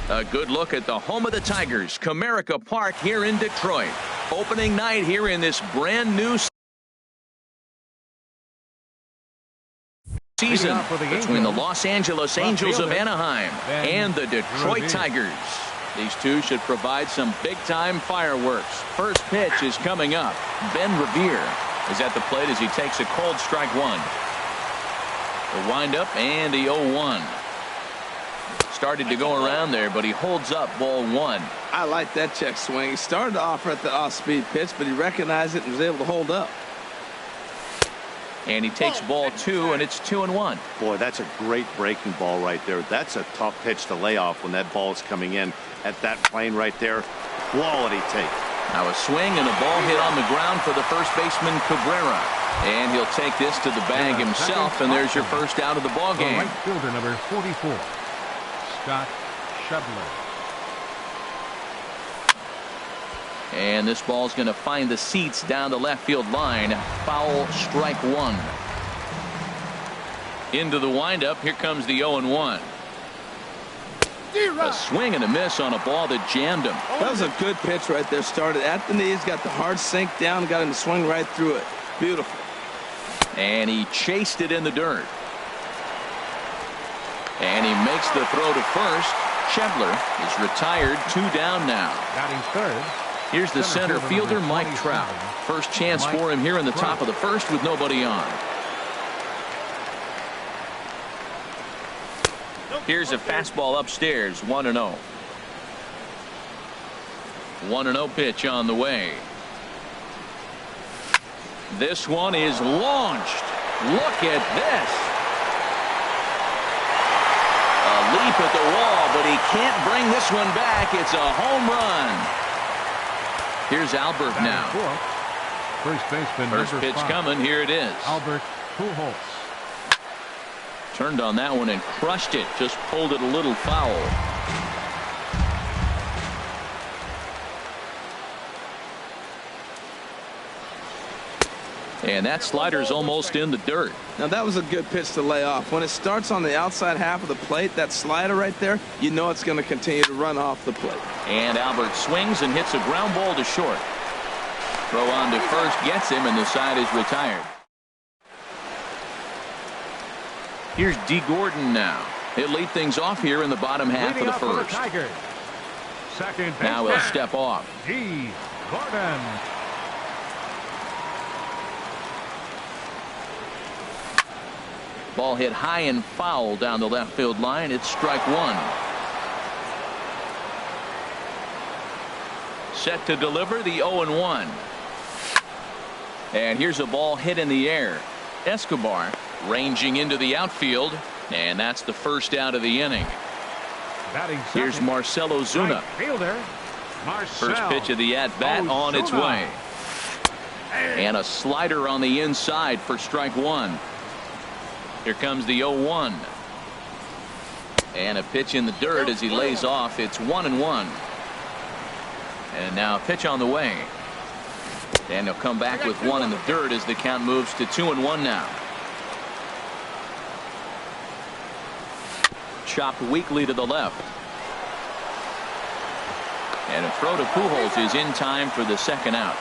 A good look at the home of the Tigers, Comerica Park here in Detroit. Opening night here in this brand new season between the Los Angeles Angels of Anaheim and the Detroit Tigers. These two should provide some big-time fireworks. First pitch is coming up. Ben Revere is at the plate as he takes a cold strike one. The windup and the 0-1. Started to go around there, but he holds up ball one. I like that check swing. He started to offer at the off-speed pitch, but he recognized it and was able to hold up. And he takes ball two, and it's 2-1. Boy, that's a great breaking ball right there. That's a tough pitch to lay off when that ball is coming in at that plane right there. Quality take. Now a swing and a ball hit on the ground for the first baseman, Cabrera. And he'll take this to the bag himself, and there's your first out of the ball game. Right fielder number 44, Scott Schebler. And this ball's going to find the seats down the left field line. Foul, strike one. Into the windup. Here comes the 0-1. A swing and a miss on a ball that jammed him. That was a good pitch right there. Started at the knees, got the hard sink down, got him to swing right through it. Beautiful. And he chased it in the dirt. And he makes the throw to first. Schebler is retired, 2 down now. Batting third. Here's the center fielder, Mike Trout. First chance for him here in the top of the first with nobody on. Here's a fastball upstairs, 1-0. 1-0 pitch on the way. This one is launched. Look at this. A leap at the wall, but he can't bring this one back. It's a home run. Here's Albert now. First baseman. First pitch coming. Here it is. Albert Pujols. Turned on that one and crushed it. Just pulled it a little foul. And that slider's almost in the dirt. Now that was a good pitch to lay off. When it starts on the outside half of the plate, that slider right there, you know it's going to continue to run off the plate. And Albert swings and hits a ground ball to short. Throw on to first gets him, and the side is retired. Here's D. Gordon now. He'll lead things off here in the bottom half of the first. Now he'll step off. D. Gordon. Ball hit high and foul down the left field line. It's strike one. Set to deliver the 0-1. And here's a ball hit in the air. Escobar ranging into the outfield, and that's the first out of the inning. Here's Marcell Ozuna. First pitch of the at-bat on its way. And a slider on the inside for strike one. Here comes the 0-1. And a pitch in the dirt as he lays off. It's 1-1. And now a pitch on the way. And he'll come back with one in the dirt as the count moves to 2-1 now. Chopped weakly to the left. And a throw to Pujols is in time for the second out.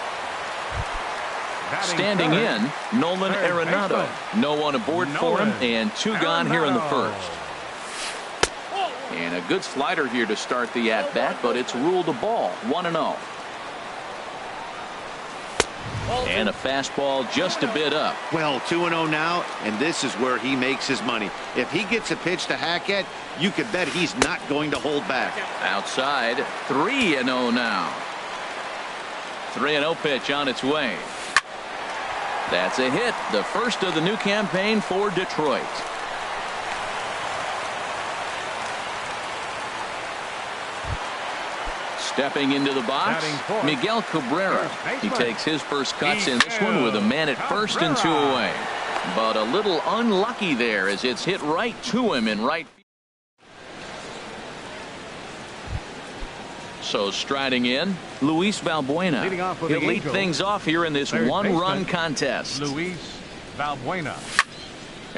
Standing in, Nolan Arenado. No one aboard for him, and 2 gone here in the first. And a good slider here to start the at-bat, but it's ruled a ball, 1-0. And a fastball just a bit up. Well, 2-0 now, and this is where he makes his money. If he gets a pitch to hack at, you could bet he's not going to hold back. Outside, 3-0 now. 3-0 pitch on its way. That's a hit, the first of the new campaign for Detroit. Stepping into the box, Miguel Cabrera. He takes his first cuts in this one with a man at first and 2 away. But a little unlucky there as it's hit right to him in right field. So striding in, Luis Valbuena. He'll lead things off here in this one-run contest. Luis Valbuena.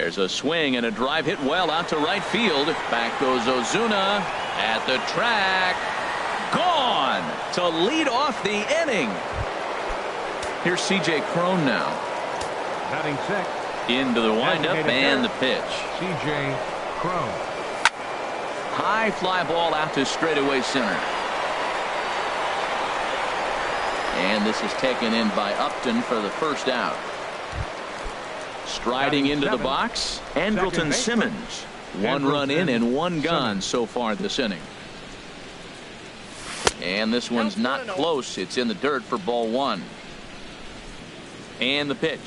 There's a swing and a drive hit well out to right field. Back goes Ozuna at the track. Gone to lead off the inning. Here's C.J. Cron now. Batting sixth. Into the windup and the pitch. C.J. Cron. High fly ball out to straightaway center. And this is taken in by Upton for the first out. Striding into the box, Andrelton Simmons. One run in and one gone so far this inning. And this one's not close. It's in the dirt for ball one. And the pitch.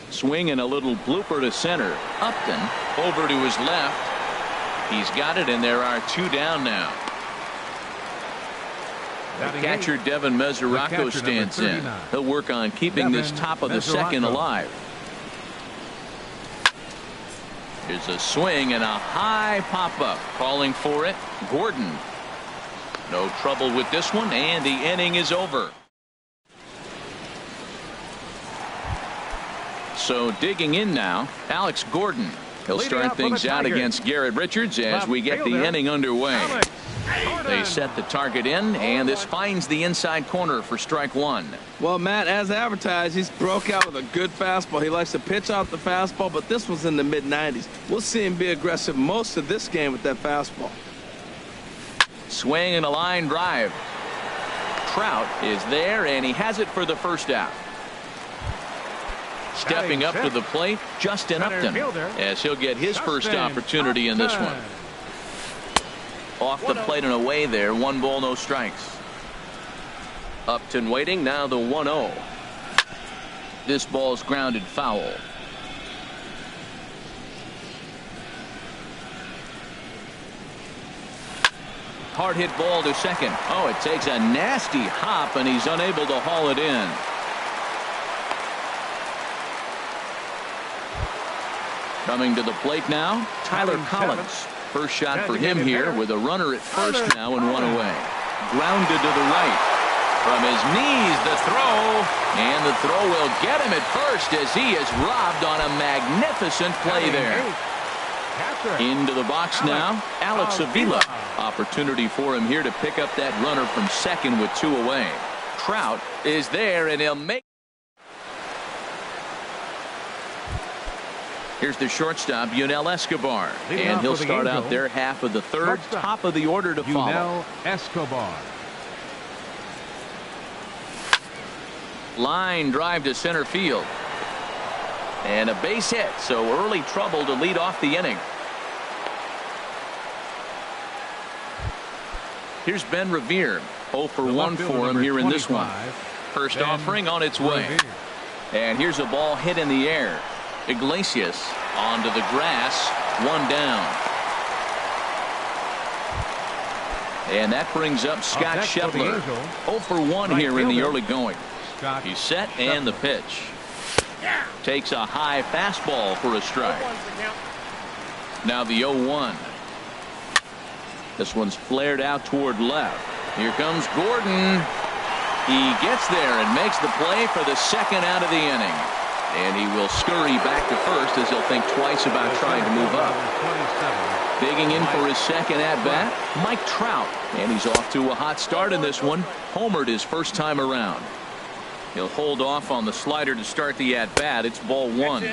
Swing and a little blooper to center. Upton over to his left. He's got it, and there are two down now. The catcher Devin Mesoraco stands in. He'll work on keeping this top of the second alive. Here's a swing and a high pop-up. Calling for it, Gordon. No trouble with this one, and the inning is over. So digging in now, Alex Gordon. He'll start things out against Garrett Richards as we get the inning underway. They set the target in, and this finds the inside corner for strike one. Well, Matt, as advertised, he's broke out with a good fastball. He likes to pitch out the fastball, but this one's in the mid-90s. We'll see him be aggressive most of this game with that fastball. Swing and a line drive. Trout is there, and he has it for the first out. Stepping up to the plate, Justin Upton, as he'll get his first opportunity in this one. Off the plate and away there, 1 ball, no strikes. Upton waiting, now the 1-0. This ball's grounded foul. Hard hit ball to second. Oh, it takes a nasty hop, and he's unable to haul it in. Coming to the plate now, Tyler Collins. First shot for him here with a runner at first now and 1 away. Grounded to the right. From his knees, the throw. And the throw will get him at first as he is robbed on a magnificent play there. Into the box now, Alex Avila. Opportunity for him here to pick up that runner from second with 2 away. Trout is there, and he'll make. Here's the shortstop, Yunel Escobar, and he'll start out their half of the third, top of the order to follow. Yunel Escobar. Line drive to center field. And a base hit, so early trouble to lead off the inning. Here's Ben Revere, 0 for 1 for him here in this one. First offering on its way. And here's a ball hit in the air. Iglesias onto the grass, 1 down. And that brings up Scott Scheffler, 0 for 1 here in the early going. He's set, and the pitch. Takes a high fastball for a strike. Now the 0-1. This one's flared out toward left. Here comes Gordon. He gets there and makes the play for the second out of the inning. And he will scurry back to first as he'll think twice about trying to move up. Digging in for his second at-bat, Mike Trout. And he's off to a hot start in this one. Homered his first time around. He'll hold off on the slider to start the at-bat. It's ball 1.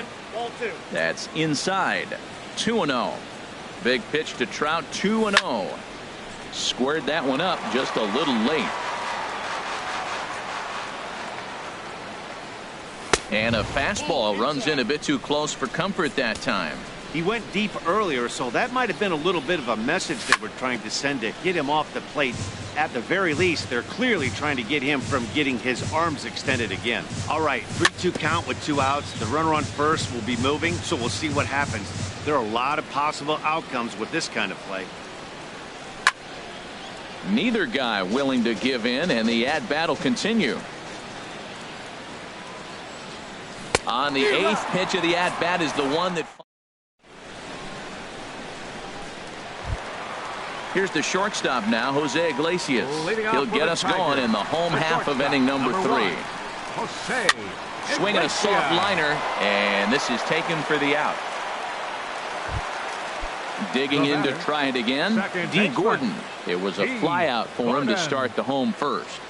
That's inside. 2-0. Big pitch to Trout, 2-0. Squared that one up just a little late. And a fastball runs in a bit too close for comfort that time. He went deep earlier, so that might have been a little bit of a message they were trying to send to get him off the plate. At the very least, they're clearly trying to get him from getting his arms extended again. All right, 3-2 count with 2 outs. The runner on first will be moving, so we'll see what happens. There are a lot of possible outcomes with this kind of play. Neither guy willing to give in, and the at-bat will continue. On the 8th pitch of the at-bat is the one that. Here's the shortstop now, Jose Iglesias. He'll get us going in the home half of inning number 3. Jose Swinging a soft liner, and this is taken for the out. Digging in to try it again, D. Gordon. It was a fly out for him to start the home first.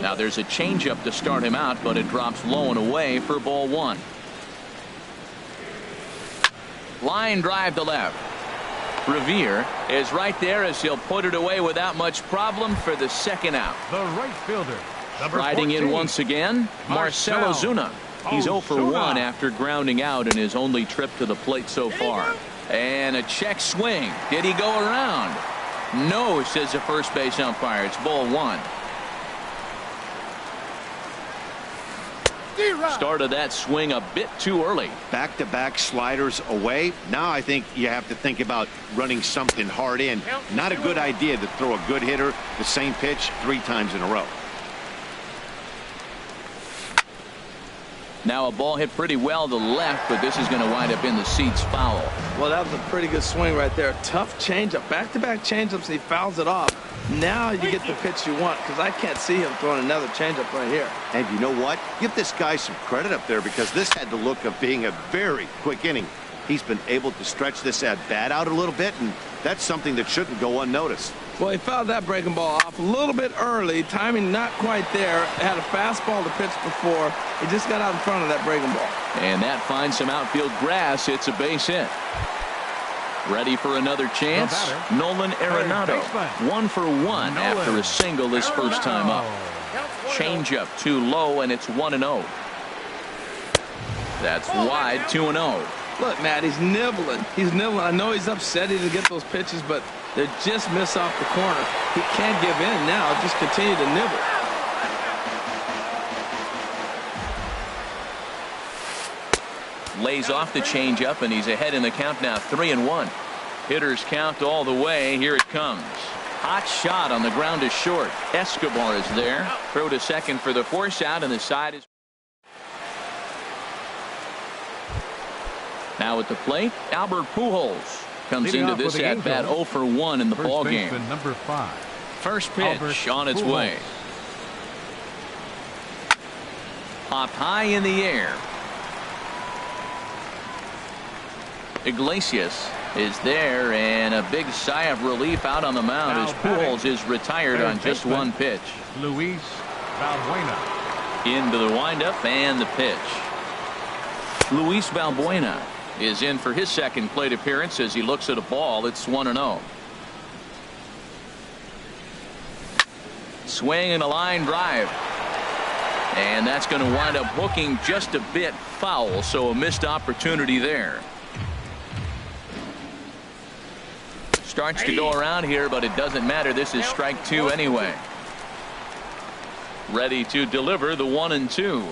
Now there's a changeup to start him out, but it drops low and away for ball one. Line drive to left. Revere is right there as he'll put it away without much problem for the second out. The right fielder, Riding 14, in once again, Marcell Ozuna. He's 0 for 1 after grounding out in his only trip to the plate so far. And a check swing. Did he go around? No, says the first base umpire. It's ball one. Started that swing a bit too early. Back-to-back sliders away. Now I think you have to think about running something hard in. Not a good idea to throw a good hitter the same pitch 3 times in a row. Now a ball hit pretty well to the left, but this is going to wind up in the seats foul. Well, that was a pretty good swing right there. Tough changeup. Back-to-back changeups, he fouls it off. Now you get the pitch you want, because I can't see him throwing another changeup right here. And you know what? Give this guy some credit up there, because this had the look of being a very quick inning. He's been able to stretch this at-bat out a little bit, and that's something that shouldn't go unnoticed. Well, he fouled that breaking ball off a little bit early. Timing not quite there. Had a fastball to pitch before. He just got out in front of that breaking ball. And that finds some outfield grass. It's a base hit. Ready for another chance. Nolan Arenado. 1 for 1 after a single his first time up. Changeup too low, and it's 1-0. That's wide, 2-0. Look, Matt, he's nibbling. He's nibbling. I know he's upset he didn't get those pitches, but they just miss off the corner. He can't give in now. Just continue to nibble. Lays off the changeup, and he's ahead in the count now, 3-1. Hitters count all the way. Here it comes. Hot shot on the ground to short. Escobar is there. Throw to second for the force out, and the side is. Now at the plate, Albert Pujols comes into this at bat 0 for 1 in the ball game. Number 5. First pitch on its way. Popped high in the air. Iglesias is there, and a big sigh of relief out on the mound as Pujols is retired on just one pitch. Luis Valbuena. Into the windup and the pitch. Luis Valbuena is in for his second plate appearance as he looks at a ball. It's 1-0. Swing and a line drive. And that's going to wind up hooking just a bit foul, so a missed opportunity there. Starts to go around here, but it doesn't matter. This is strike 2 anyway. Ready to deliver the 1-2.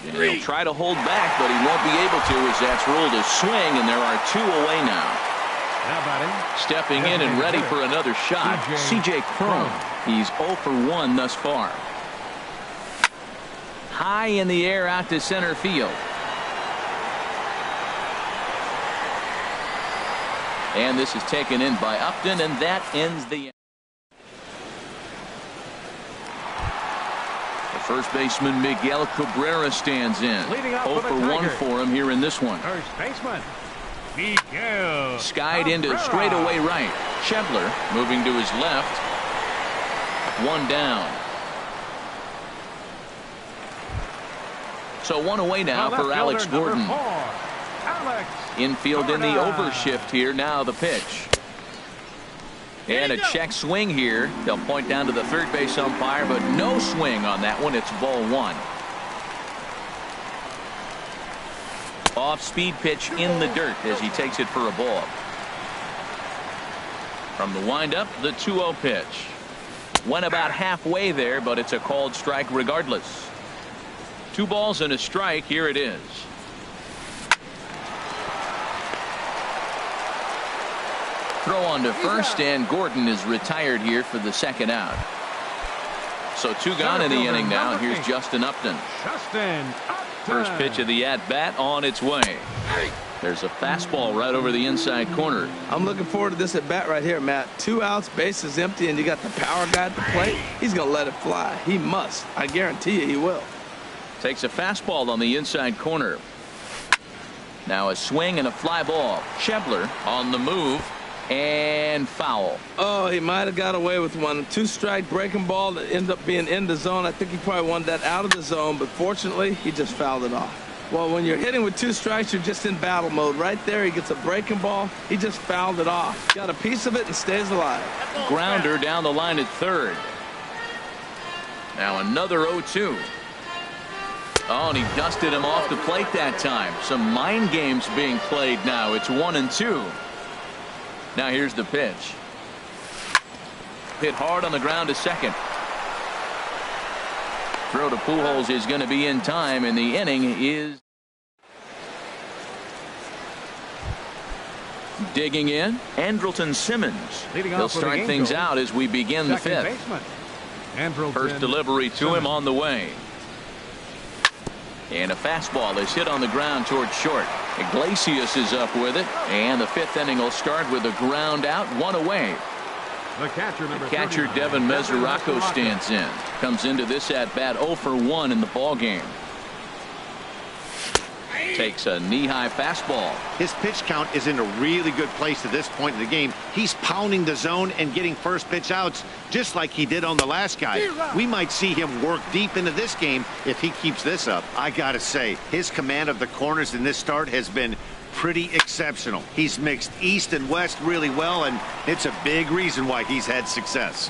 And he'll try to hold back, but he won't be able to as that's ruled a swing, and there are 2 away now. Stepping in and ready for another shot, C.J. Cron. He's 0 for 1 thus far. High in the air out to center field. And this is taken in by Upton, and that ends the. First baseman Miguel Cabrera stands in. 0 for 1 for him here in this one. First baseman Miguel skied into straightaway right. Schebler moving to his left. 1 down. So 1 away now for Alex Gordon. Infield in the overshift here. Now the pitch. And a check swing here. They'll point down to the third base umpire, but no swing on that one. It's ball 1. Off speed pitch in the dirt as he takes it for a ball. From the windup, the 2-0 pitch. Went about halfway there, but it's a called strike regardless. 2 balls and a strike. Here it is. Throw on to first, and Gordon is retired here for the second out. So 2 gone in the inning now, and here's Justin Upton. First pitch of the at-bat on its way. There's a fastball right over the inside corner. I'm looking forward to this at bat right here, Matt. 2 outs, base is empty, and you got the power guy at the plate. He's going to let it fly. He must. I guarantee you he will. Takes a fastball on the inside corner. Now a swing and a fly ball. Schebler on the move and foul. Oh, he might have got away with one. 2-strike breaking ball that ended up being in the zone. I think he probably wanted that out of the zone, but fortunately he just fouled it off. Well, when you're hitting with 2 strikes, you're just in battle mode. Right there, he gets a breaking ball. He just fouled it off. Got a piece of it and stays alive. Grounder down the line at third. Now another 0-2. Oh, and he dusted him off the plate that time. Some mind games being played now. It's 1-2. Now here's the pitch. Hit hard on the ground to second. Throw to Pujols is going to be in time, and the inning is digging in. Andrelton Simmons. He'll start things out as we begin the fifth. First delivery to him on the way. And a fastball is hit on the ground towards short. Iglesias is up with it, and the fifth inning will start with a ground out, 1 away. The catcher Devin Mesoraco stands in. Comes into this at bat 0 for 1 in the ball game. Takes a knee-high fastball. His pitch count is in a really good place at this point in the game. He's pounding the zone and getting first pitch outs just like he did on the last guy. We might see him work deep into this game if he keeps this up. I gotta say, his command of the corners in this start has been pretty exceptional. He's mixed east and west really well, and it's a big reason why he's had success.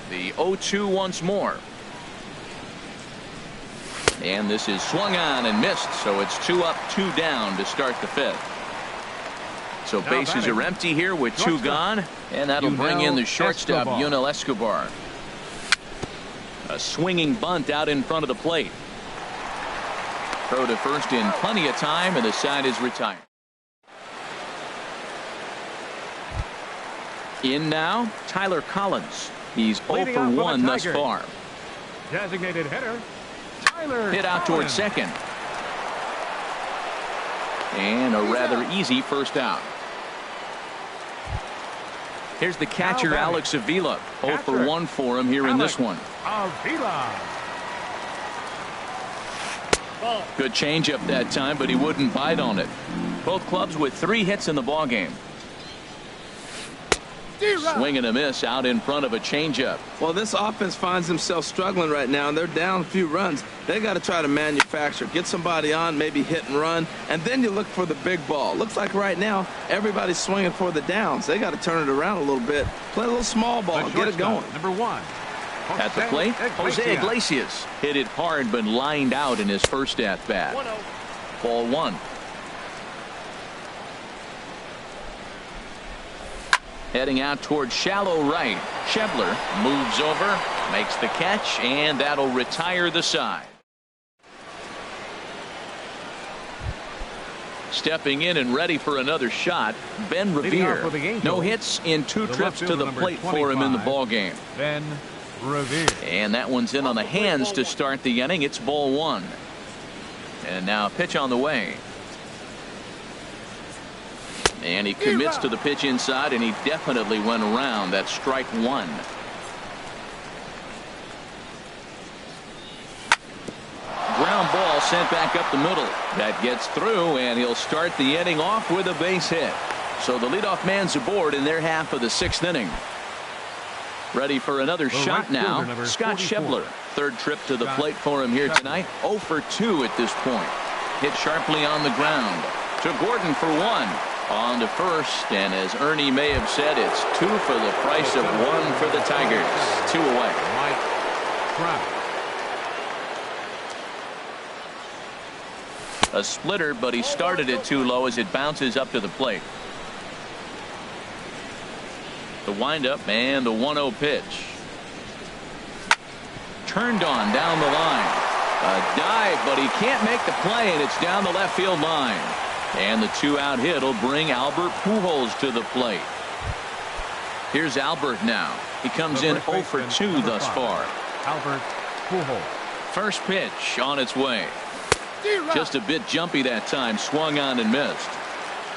The 0-2 once more. And this is swung on and missed, so it's 2 up, 2 down to start the fifth. So bases are empty here with 2 gone, and that'll bring in the shortstop, Yunel Escobar. A swinging bunt out in front of the plate. Throw to first in plenty of time, and the side is retired. In now, Tyler Collins. He's 0 for 1 thus far. Designated hitter. Hit out towards second. And a rather easy first out. Here's the catcher, Alex Avila. 0 for 1 for him here in this one. Good changeup that time, but he wouldn't bite on it. Both clubs with 3 hits in the ballgame. Swing and a miss out in front of a changeup. Well, this offense finds themselves struggling right now, and they're down a few runs. They got to try to manufacture, get somebody on, maybe hit and run, and then you look for the big ball. Looks like right now everybody's swinging for the downs. They got to turn it around a little bit, play a little small ball, get it going. Number 1. At the plate, Jose Iglesias hit it hard but lined out in his first at bat. Ball 1. Heading out towards shallow right. Schebler moves over, makes the catch, and that'll retire the side. Stepping in and ready for another shot, Ben Revere. No hits in 2 trips to the plate for him in the ballgame. Ben Revere. And that one's in on the hands to start the inning. It's ball 1. And now a pitch on the way. And he commits to the pitch inside, and he definitely went around. That's strike 1. Ground ball sent back up the middle. That gets through, and he'll start the inning off with a base hit. So the leadoff man's aboard in their half of the 6th inning. Ready for another shot now. Scott Schebler. 3rd trip to the plate for him here tonight. 0 for 2 at this point. Hit sharply on the ground. To Gordon for 1. On to first, and as Ernie may have said, it's 2 for the price of 1 for the Tigers. 2 away. A splitter, but he started it too low as it bounces up to the plate. The windup and the 1-0 pitch. Turned on down the line. A dive, but he can't make the play, and it's down the left field line. And the 2-out hit will bring Albert Pujols to the plate. Here's Albert now. He comes in 0 for 2 thus far. Albert Pujols. First pitch on its way. Just a bit jumpy that time. Swung on and missed.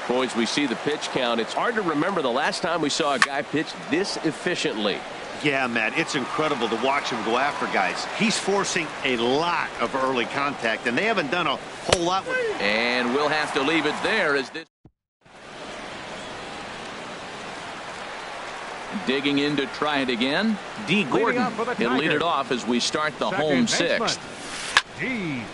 Boys, we see the pitch count. It's hard to remember the last time we saw a guy pitch this efficiently. Yeah, Matt, it's incredible to watch him go after guys. He's forcing a lot of early contact, and they haven't done a whole lot with it. And we'll have to leave it there as this. Digging in to try it again. D. Gordon. He'll lead it off as we start the home sixth.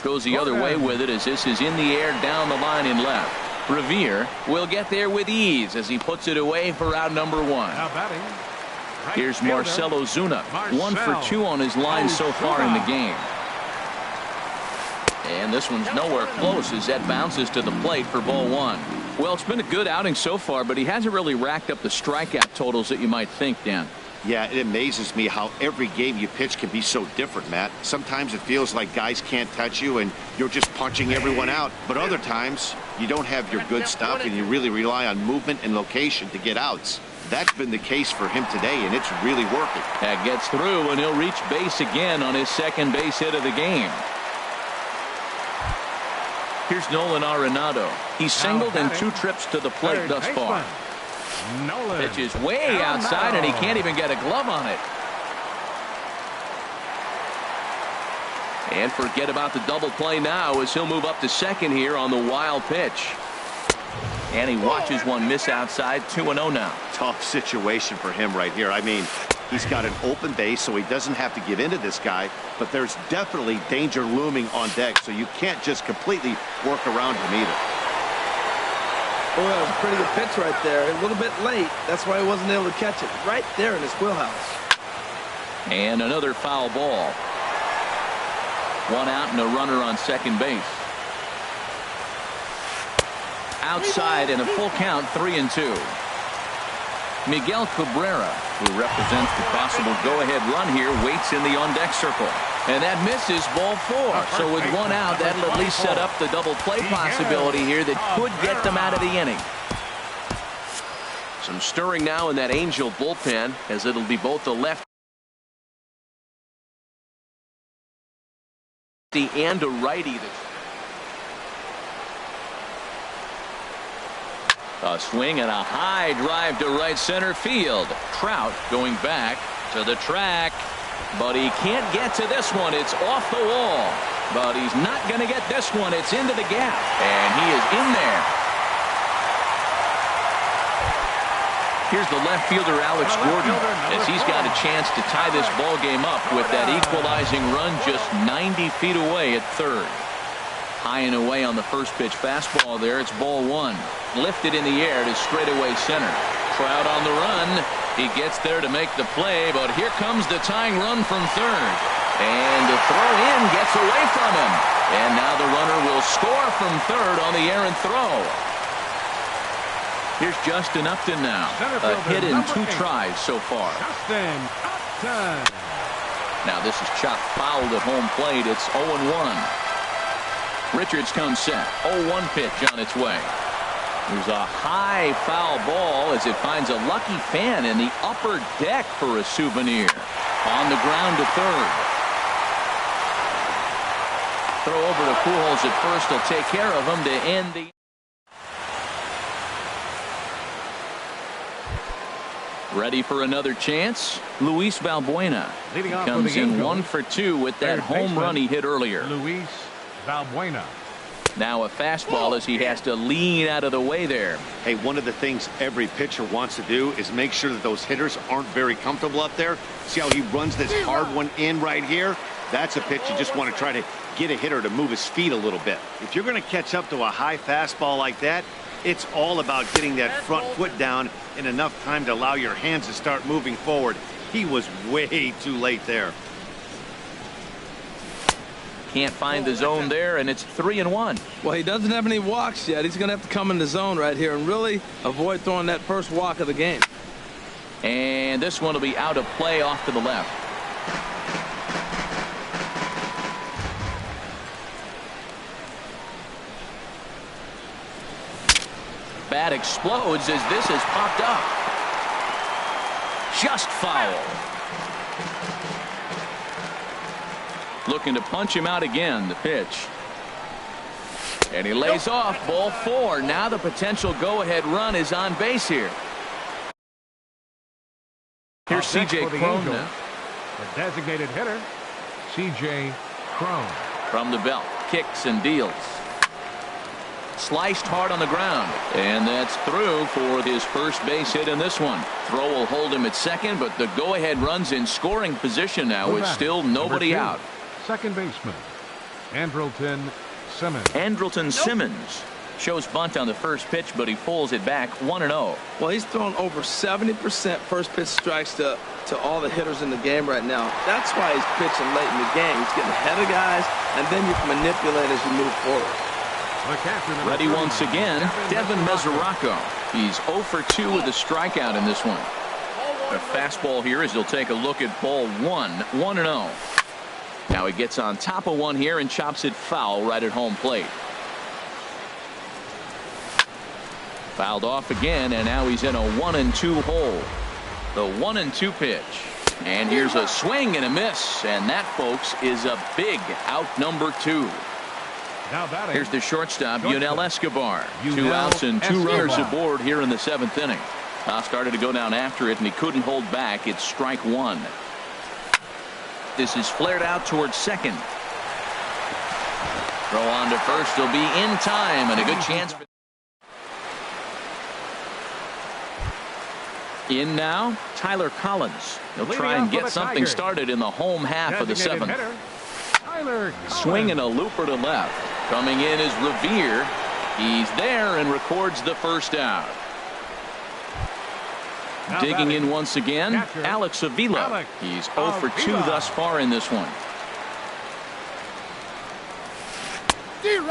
Goes the other way with it as this is in the air down the line in left. Revere will get there with ease as he puts it away for out number one. Here's Marcelo Zuna. 1 for 2 on his line so far in the game. And this one's nowhere close as that bounces to the plate for ball one. Well, it's been a good outing so far, but he hasn't really racked up the strikeout totals that you might think, Dan. Yeah, it amazes me how every game you pitch can be so different, Matt. Sometimes it feels like guys can't touch you and you're just punching everyone out. But other times you don't have your good stuff and you really rely on movement and location to get outs. That's been the case for him today, and it's really working. That gets through, and he'll reach base again on his second base hit of the game. Here's Nolan Arenado. He's singled in 2 trips to the plate thus far. Pitch is way outside, and he can't even get a glove on it. And forget about the double play now as he'll move up to second here on the wild pitch. And he watches one miss outside. 2-0 now. Tough situation for him right here. I mean, he's got an open base, so he doesn't have to give in to this guy, but there's definitely danger looming on deck, so you can't just completely work around him either. Oh, that was a pretty good pitch right there. A little bit late. That's why he wasn't able to catch it. Right there in his wheelhouse. And another foul ball. 1 out and a runner on second base. Outside and a full count, 3-2. Miguel Cabrera, who represents the possible go-ahead run here, waits in the on-deck circle. And that misses ball 4. So with 1 out, that'll at least set up the double play possibility here that could get them out of the inning. Some stirring now in that Angel bullpen as it'll be both the lefty and a righty. A swing and a high drive to right center field. Trout going back to the track, but he can't get to this one. It's off the wall, but he's not going to get this one. It's into the gap, and he is in there. Here's the left fielder, Alex Gordon, as he's got a chance to tie this ball game up with that equalizing run just 90 feet away at third. High and away on the first pitch fastball there. It's ball 1. Lifted in the air to straightaway center. Trout on the run. He gets there to make the play, but here comes the tying run from third. And the throw in gets away from him. And now the runner will score from third on the errant throw. Here's Justin Upton now. A hit in 2 tries so far. Now this is chopped fouled at home plate. It's 0-1. Richards comes set. 0-1 pitch on its way. There's a high foul ball as it finds a lucky fan in the upper deck for a souvenir. On the ground to third. Throw over to Pujols at first. He'll take care of him to end the. Ready for another chance? Luis Valbuena comes in 1 for 2 with that home run he hit earlier. Luis Valbuena. Now a fastball as he has to lean out of the way there. Hey, one of the things every pitcher wants to do is make sure that those hitters aren't very comfortable up there. See how he runs this hard one in right here? That's a pitch you just want to try to get a hitter to move his feet a little bit. If you're going to catch up to a high fastball like that, it's all about getting that front foot down in enough time to allow your hands to start moving forward. He was way too late there. Can't find the zone there, and it's 3-1. Well, he doesn't have any walks yet. He's going to have to come in the zone right here and really avoid throwing that first walk of the game. And this one will be out of play off to the left. Bat explodes as this has popped up. Just foul. Looking to punch him out again. The pitch. And he lays off ball 4. Now the potential go-ahead run is on base here. Here's C.J. Cron now. The designated hitter, C.J. Cron. From the belt, kicks and deals. Sliced hard on the ground. And that's through for his first base hit in this one. Throw will hold him at second, but the go-ahead run's in scoring position now with still nobody out. Second baseman, Andrelton Simmons. Andrelton Simmons shows bunt on the first pitch, but he pulls it back 1-0. Well, he's thrown over 70% first pitch strikes to all the hitters in the game right now. That's why he's pitching late in the game. He's getting ahead of guys, and then you can manipulate as you move forward. Ready once again, Devin Mesoraco. He's 0 for 2 with a strikeout in this one. A fastball here as he'll take a look at ball 1, 1-0. Now he gets on top of one here and chops it foul right at home plate. Fouled off again, and now he's in a 1-2 hole. The 1-2 pitch. And here's a swing and a miss, and that, folks, is a big out number 2. Here's the shortstop, Yunel Escobar. 2 outs and 2 runners aboard here in the 7th inning. Started to go down after it, and he couldn't hold back. It's strike 1. This is flared out towards second. Throw on to first. He'll be in time, and a good chance. In now, Tyler Collins. He'll try and get something started in the home half of the 7th. Swing and a looper to left. Coming in is Revere. He's there and records the first out. Digging in once again, Alex Avila. He's 0 for 2 thus far in this one.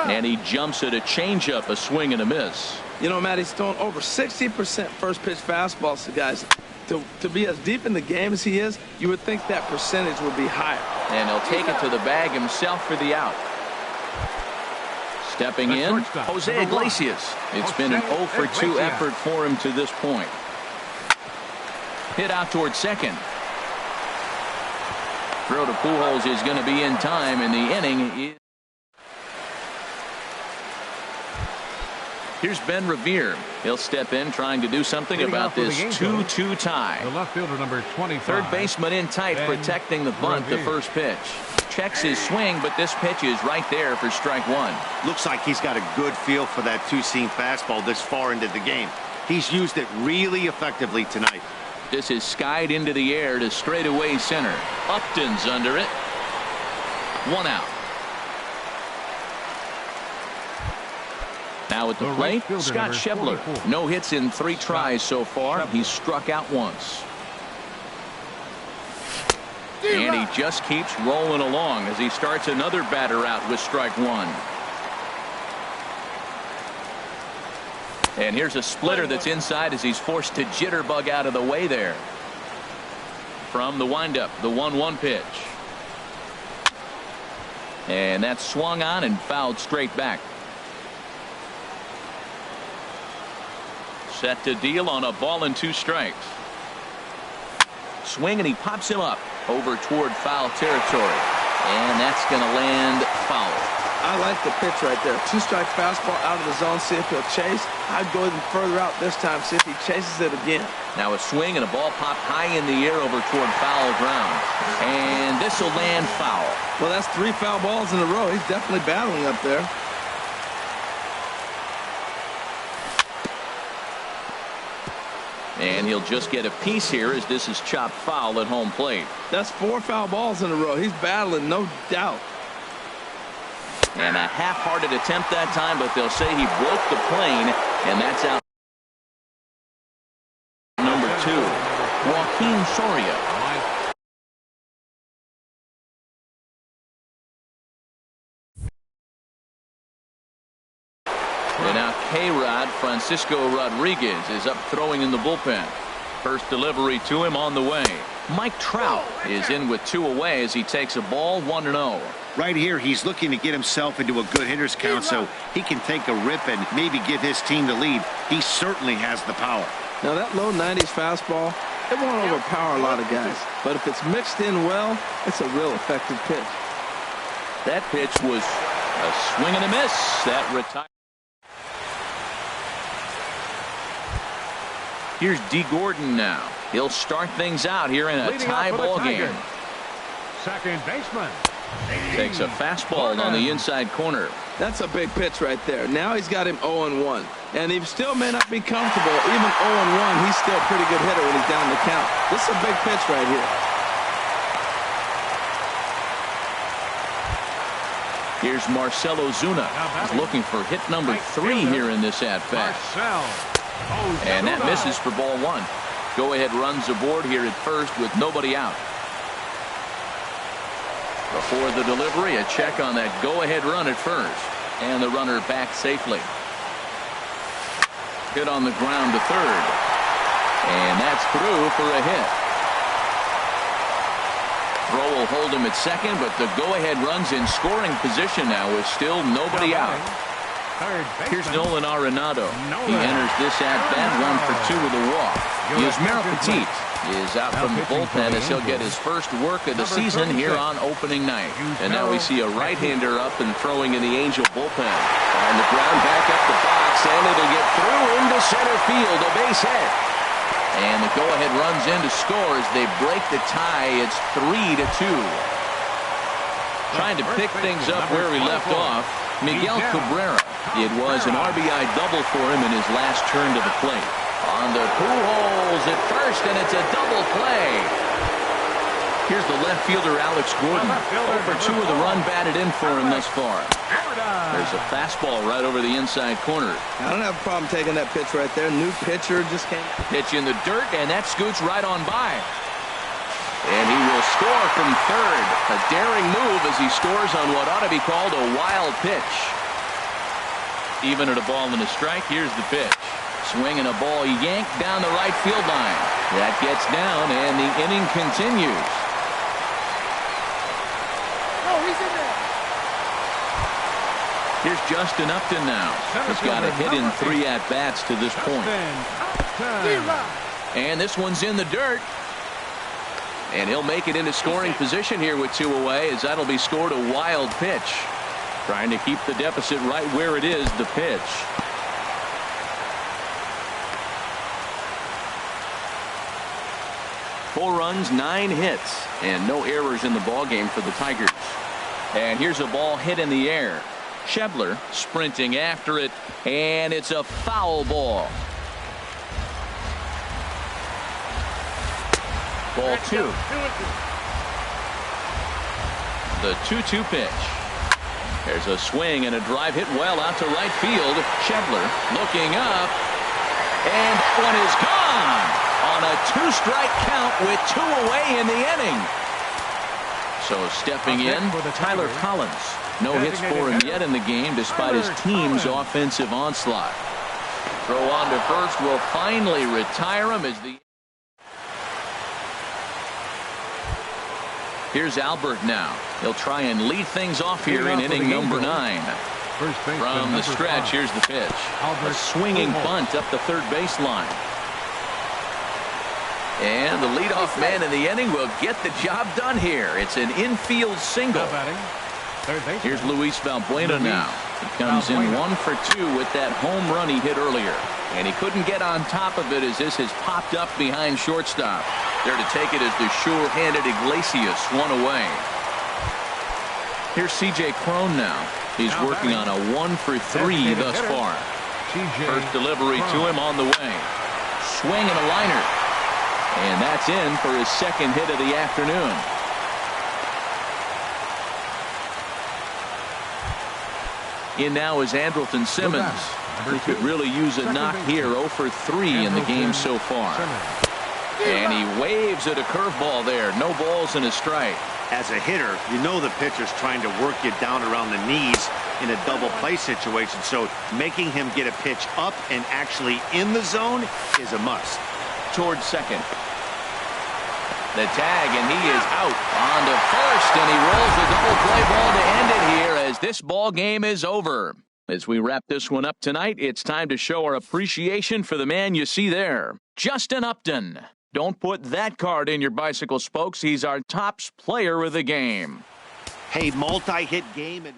And he jumps at a changeup, a swing and a miss. You know, Matt, he's thrown over 60% first pitch fastballs to guys. To be as deep in the game as he is, you would think that percentage would be higher. And he'll take it to the bag himself for the out. Stepping in, Jose Iglesias. It's been an 0 for 2 effort for him to this point. Hit out towards second. Throw to Pujols is going to be in time, and the inning is. Here's Ben Revere. He'll step in trying to do something about this 2-2 tie. The left fielder, number 25. Third baseman in tight, protecting the bunt, the first pitch. Checks his swing, but this pitch is right there for strike 1. Looks like he's got a good feel for that two-seam fastball this far into the game. He's used it really effectively tonight. This is skied into the air to straightaway center. Upton's under it. 1 out. Now at the plate, Scott Schebler. No hits in 3 tries so far. He's struck out once. And he just keeps rolling along as he starts another batter out with strike 1. And here's a splitter that's inside as he's forced to jitterbug out of the way there. From the windup, the 1-1 pitch. And that's swung on and fouled straight back. Set to deal on a ball and 2 strikes. Swing and he pops him up over toward foul territory. And that's going to land foul. I like the pitch right there. 2-strike fastball out of the zone. See if he'll chase. I'd go even further out this time. See if he chases it again. Now a swing and a ball popped high in the air over toward foul ground. And this will land foul. Well, that's 3 foul balls in a row. He's definitely battling up there. And he'll just get a piece here as this is chopped foul at home plate. That's 4 foul balls in a row. He's battling, no doubt. And a half-hearted attempt that time, but they'll say he broke the plane, and that's out. Number 2, Joaquin Soria. And now K-Rod Francisco Rodriguez is up throwing in the bullpen. First delivery to him on the way. Mike Trout is in with 2 away as he takes a ball 1-0. Right here, he's looking to get himself into a good hitter's count so he can take a rip and maybe give his team the lead. He certainly has the power. Now that low 90s fastball, it won't overpower a lot of guys. But if it's mixed in well, it's a real effective pitch. That pitch was A swing and a miss. That retires. Here's D. Gordon now. He'll start things out here in a tie ball game. Second baseman. Takes a fastball on the inside corner. That's a big pitch right there. Now he's got him 0-1. And he still may not be comfortable. Even 0-1, he's still a pretty good hitter when he's down the count. This is a big pitch right here. Here's Marcell Ozuna. He's looking for hit number 3 here in this at-bat. And that misses for ball 1. Go-ahead runs aboard here at first with nobody out. Before the delivery, a check on that go-ahead run at first. And the runner back safely. Hit on the ground to third. And that's through for a hit. Throw will hold him at second, but the go-ahead run's in scoring position now with still nobody out. Here's Nolan Arenado. He enters this at-bat 1 for 2 with a walk. Yusmeiro Petit is out from the bullpen as he'll get his first work of the season here on opening night. And now we see a right-hander up and throwing in the Angel bullpen. On the ground, back up the box, and it'll get through into center field, a base hit. And the go-ahead runs in to score as they break the tie. It's 3-2. Trying to pick things up where he left off, Miguel Cabrera. It was an RBI double for him in his last turn to the plate. On the Pujols at first, and it's a double play. Here's the left fielder, Alex Gordon. Over 2 of the run batted in for him thus far. There's a fastball right over the inside corner. I don't have a problem taking that pitch right there. New pitcher just came. Pitch in the dirt, and that scoots right on by. And he will score from third. A daring move as he scores on what ought to be called a wild pitch. Even at a ball and a strike, here's the pitch. Swing and a ball yanked down the right field line. That gets down, and the inning continues. Here's Justin Upton now. He's got a hit in 3 at-bats to this point. And this one's in the dirt. And he'll make it into scoring position here with 2 away, as that'll be scored a wild pitch. Trying to keep the deficit right where it is, the pitch. Four runs, 9 hits, and no errors in the ballgame for the Tigers. And here's a ball hit in the air. Schebler sprinting after it, and it's a foul ball. Ball 2. The 2-2 pitch. There's a swing and a drive hit well out to right field. Schebler looking up, and that one is gone on a 2-strike count with 2 away in the inning. So stepping in, Tyler Collins. No hits for him yet in the game despite his team's offensive onslaught. Throw on to first will finally retire him as the... Here's Albert now. He'll try and lead things off here in inning number 9. From the stretch, here's the pitch. A swinging bunt up the third baseline. And the leadoff man in the inning will get the job done here. It's an infield single. Here's Luis Valbuena now. He comes in 1 for 2 with that home run he hit earlier. And he couldn't get on top of it as this has popped up behind shortstop. There to take it is the sure-handed Iglesias, 1 away. Here's C.J. Cron now. He's working on a 1 for 3 thus far. First delivery to him on the way. Swing and a liner. And that's in for his second hit of the afternoon. In now is Andrelton Simmons, who could really use a knock here. 0 for 3 in the game so far. And he waves at a curveball there. No balls and a strike. As a hitter, you know the pitcher's trying to work you down around the knees in a double play situation. So making him get a pitch up and actually in the zone is a must. Towards second. The tag, and he is out on to first, and he rolls the double play ball to end it here as this ball game is over. As we wrap this one up tonight, it's time to show our appreciation for the man you see there, Justin Upton. Don't put that card in your bicycle spokes. He's our tops player of the game. Hey, multi-hit game and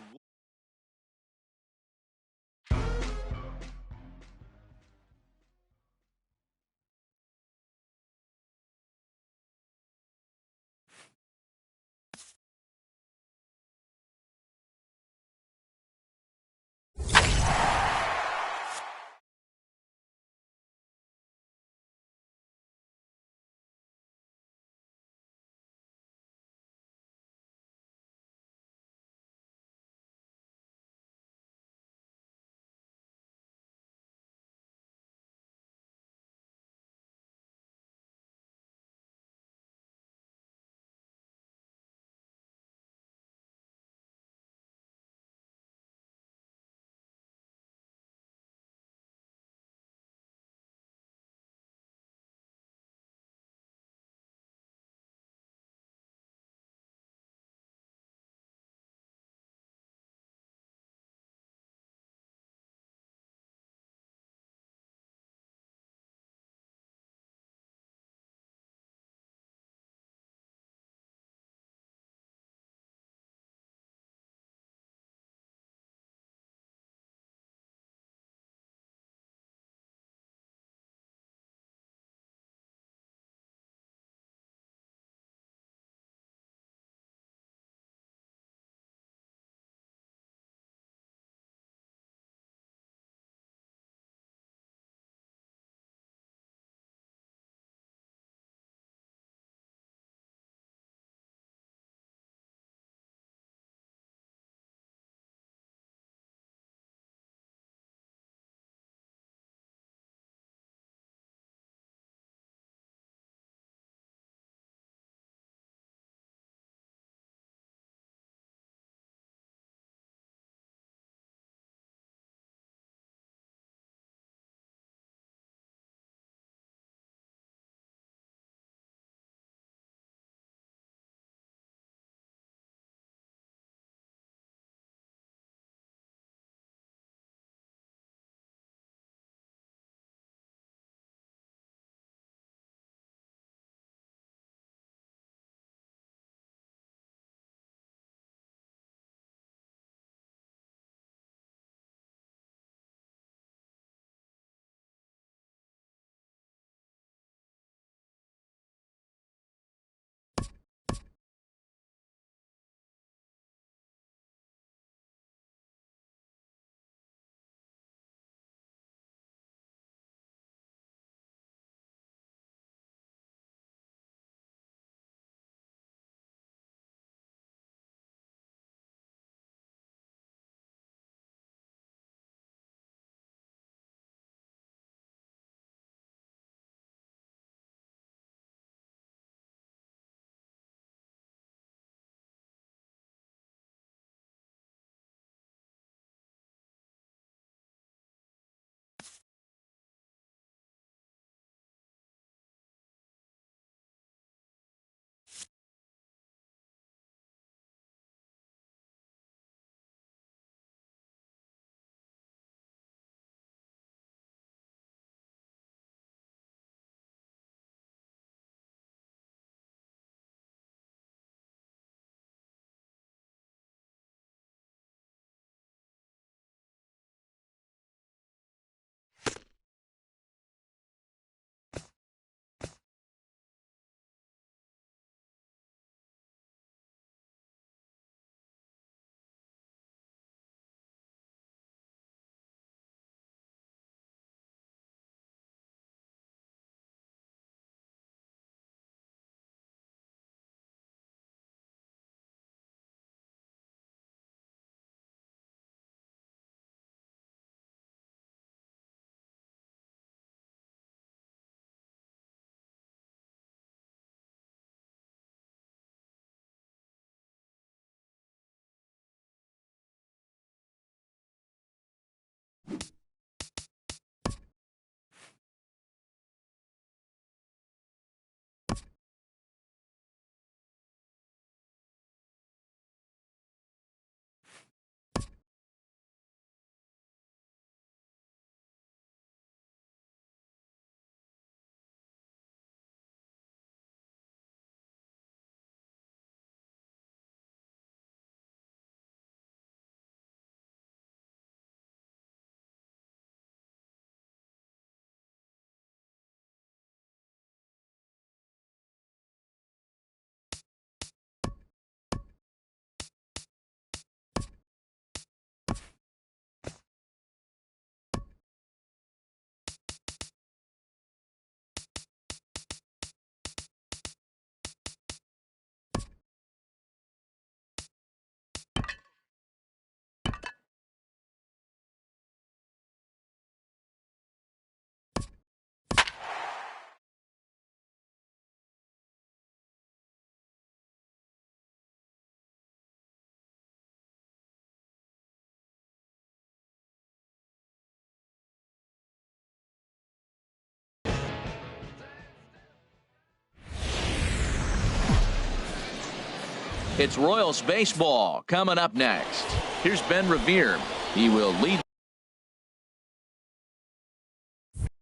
It's Royals baseball coming up next. Here's Ben Revere. He will lead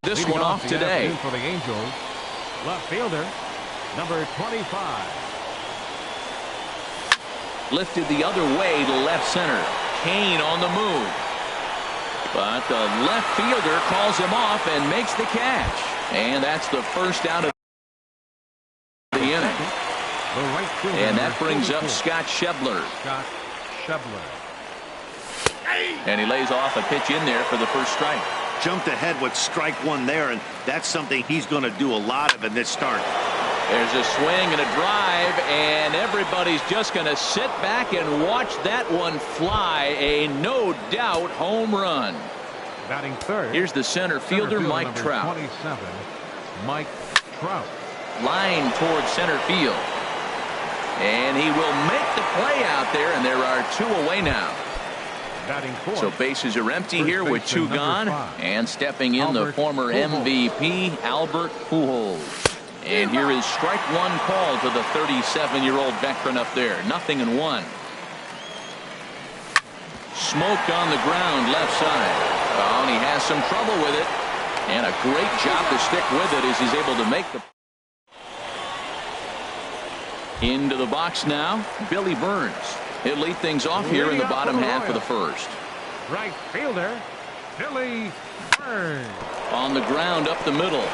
this one off today. For the Angels, left fielder, number 25. Lifted the other way to left center. Kane on the move. But the left fielder calls him off and makes the catch. And that's the first out of the inning. And that brings up Scott Schebler. And he lays off a pitch in there for the first strike. Jumped ahead with strike one there, and that's something he's going to do a lot of in this start. There's a swing and a drive, and everybody's just going to sit back and watch that one fly. A no doubt home run. Batting third. Here's the center fielder, Mike Trout. 27, Mike Trout. Line towards center field. And he will make the play out there, and there are two away now. Batting fourth. So bases are empty here with two gone. And stepping in the former MVP, Albert Pujols. And here is strike one call to the 37-year-old veteran up there. 0-1. Smoked on the ground left side. Oh, and he has some trouble with it. And a great job to stick with it as he's able to make the. Into the box now, Billy Burns. He'll lead things off here in the bottom half of the first. Right fielder, Billy Burns. On the ground up the middle.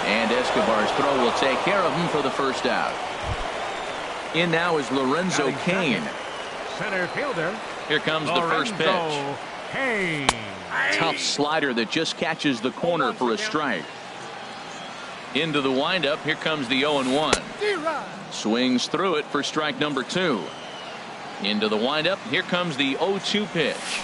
And Escobar's throw will take care of him for the first out. In now is Lorenzo Cain. Center fielder. Here comes the first pitch. Cain. Tough slider that just catches the corner for a strike. Into the windup. Here comes the 0-1. Swings through it for strike number 2. Into the windup. Here comes the 0-2 pitch.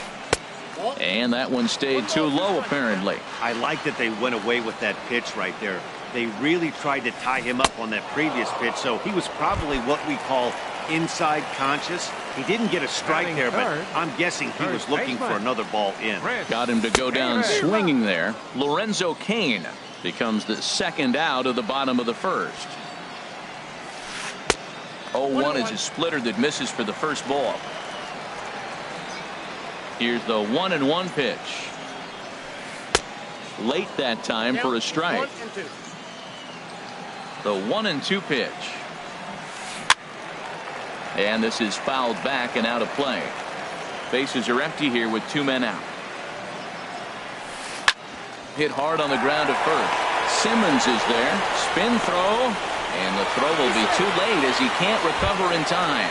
And that one stayed too low, apparently. I like that they went away with that pitch right there. They really tried to tie him up on that previous pitch, so he was probably what we call inside conscious. He didn't get a strike there, but I'm guessing he was looking for another ball in. Got him to go down swinging there. Lorenzo Cain becomes the second out of the bottom of the first. 0-1 is a splitter that misses for the first ball. Here's the 1-1 pitch. Late that time for a strike. The 1-2 pitch. And this is fouled back and out of play. Bases are empty here with two men out. Hit hard on the ground at first. Simmons is there. Spin throw. And the throw will be too late as he can't recover in time.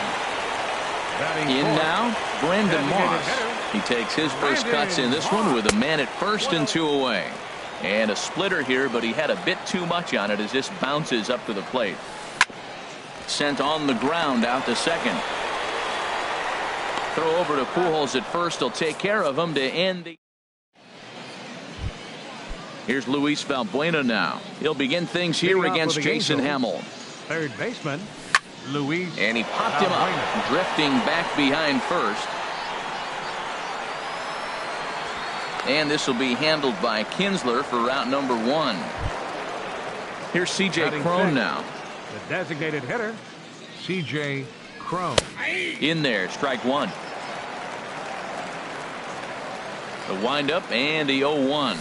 In now, Brandon Moss. He takes his first cuts in this one with a man at first and two away. And a splitter here, but he had a bit too much on it as this bounces up to the plate. Sent on the ground out to second. Throw over to Pujols at first. He'll take care of him to end the. Here's Luis Valbuena now. He'll begin things here against Jason Hamill. Third baseman, Luis. And he popped him up, drifting back behind first. And this will be handled by Kinsler for route number 1. Here's C.J. Cron now. The designated hitter, C.J. Cron. In there, strike one. The windup and the 0-1.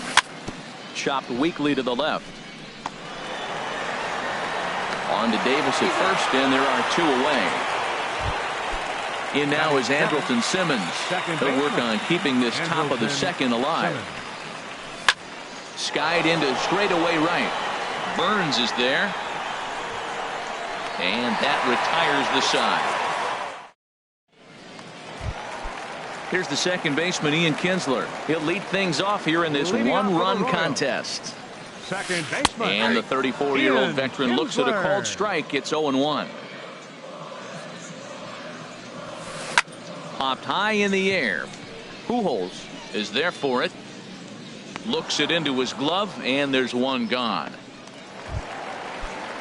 Chopped weakly to the left. On to Davis at first, and there are two away. In now is Andrelton Simmons. He'll work on keeping this top of the second alive. Skied into straightaway right. Burns is there. And that retires the side. Here's the second baseman, Ian Kinsler. He'll lead things off here in this one-run contest. Second baseman. And the 34-year-old veteran looks at a called strike. It's 0-1. Popped high in the air. Pujols is there for it. Looks it into his glove, and there's one gone.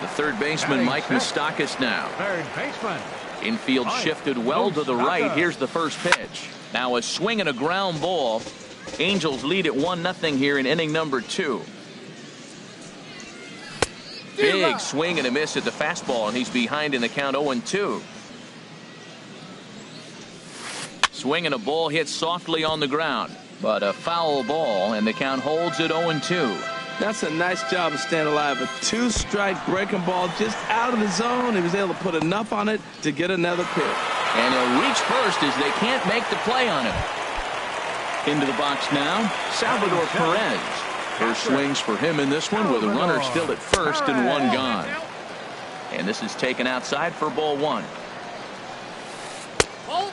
The third baseman, Mike Moustakas now. Third baseman. Infield shifted well to the right. Here's the first pitch. Now a swing and a ground ball. Angels lead at 1-0 here in inning number 2. Big swing and a miss at the fastball, and he's behind in the count 0-2. Swing and a ball hit softly on the ground, but a foul ball, and the count holds at 0-2. That's a nice job of staying alive. A 2-strike breaking ball just out of the zone. He was able to put enough on it to get another pitch. And he'll reach first as they can't make the play on him. Into the box now, Salvador Perez. First swings for him in this one with a runner still at first and one gone. And this is taken outside for ball one.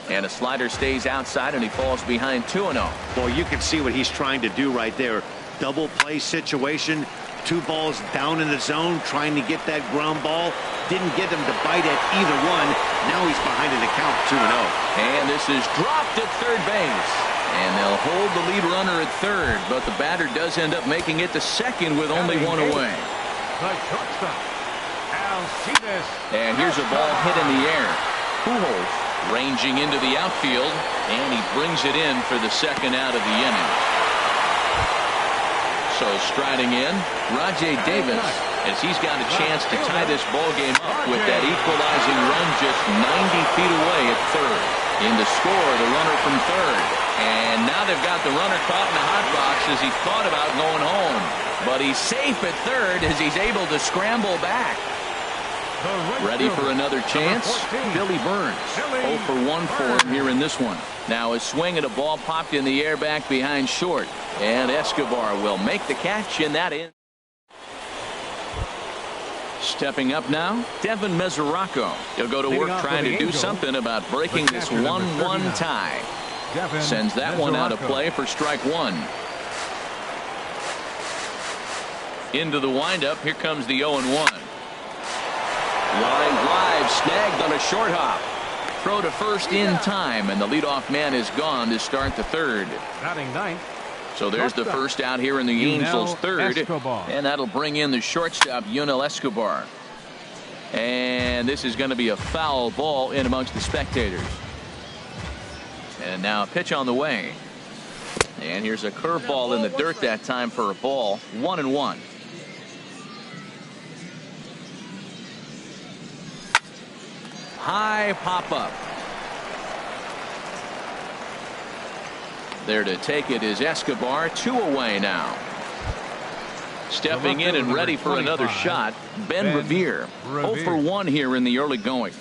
And a slider stays outside and he falls behind 2-0. Well, you can see what he's trying to do right there. Double play situation. 2 balls down in the zone trying to get that ground ball. Didn't get him to bite at either one. Now he's behind in the count 2-0. And this is dropped at third base. And they'll hold the lead runner at third, but the batter does end up making it to second with only one away. And here's a ball hit in the air. Pujols ranging into the outfield, and he brings it in for the second out of the inning. So striding in, Rajay Davis, as he's got a chance to tie this ball game up with that equalizing run just 90 feet away at third. In to score, the runner from third. And now they've got the runner caught in the hot box as he thought about going home. But he's safe at third as he's able to scramble back. Ready for another chance? Billy Burns. 0 for 1 for him here in this one. Now a swing and a ball popped in the air back behind short. And Escobar will make the catch in that in. Stepping up now, Devin Mesoraco. He'll go to work trying to do something about breaking this 1-1 tie. Sends that one out of play for strike one. Into the windup. Here comes the 0-1. Line drive snagged on a short hop. Throw to first in time, and the leadoff man is gone to start the third. Batting ninth. So there's the first out here in the Angels' third. And that'll bring in the shortstop, Yunel Escobar. And this is going to be a foul ball in amongst the spectators. And now a pitch on the way. And here's a curveball in the dirt that time for a ball. 1-1. High pop up. There to take it is Escobar. 2 away now. Stepping in and ready for another shot, Ben Revere. 0 for 1 here in the early going.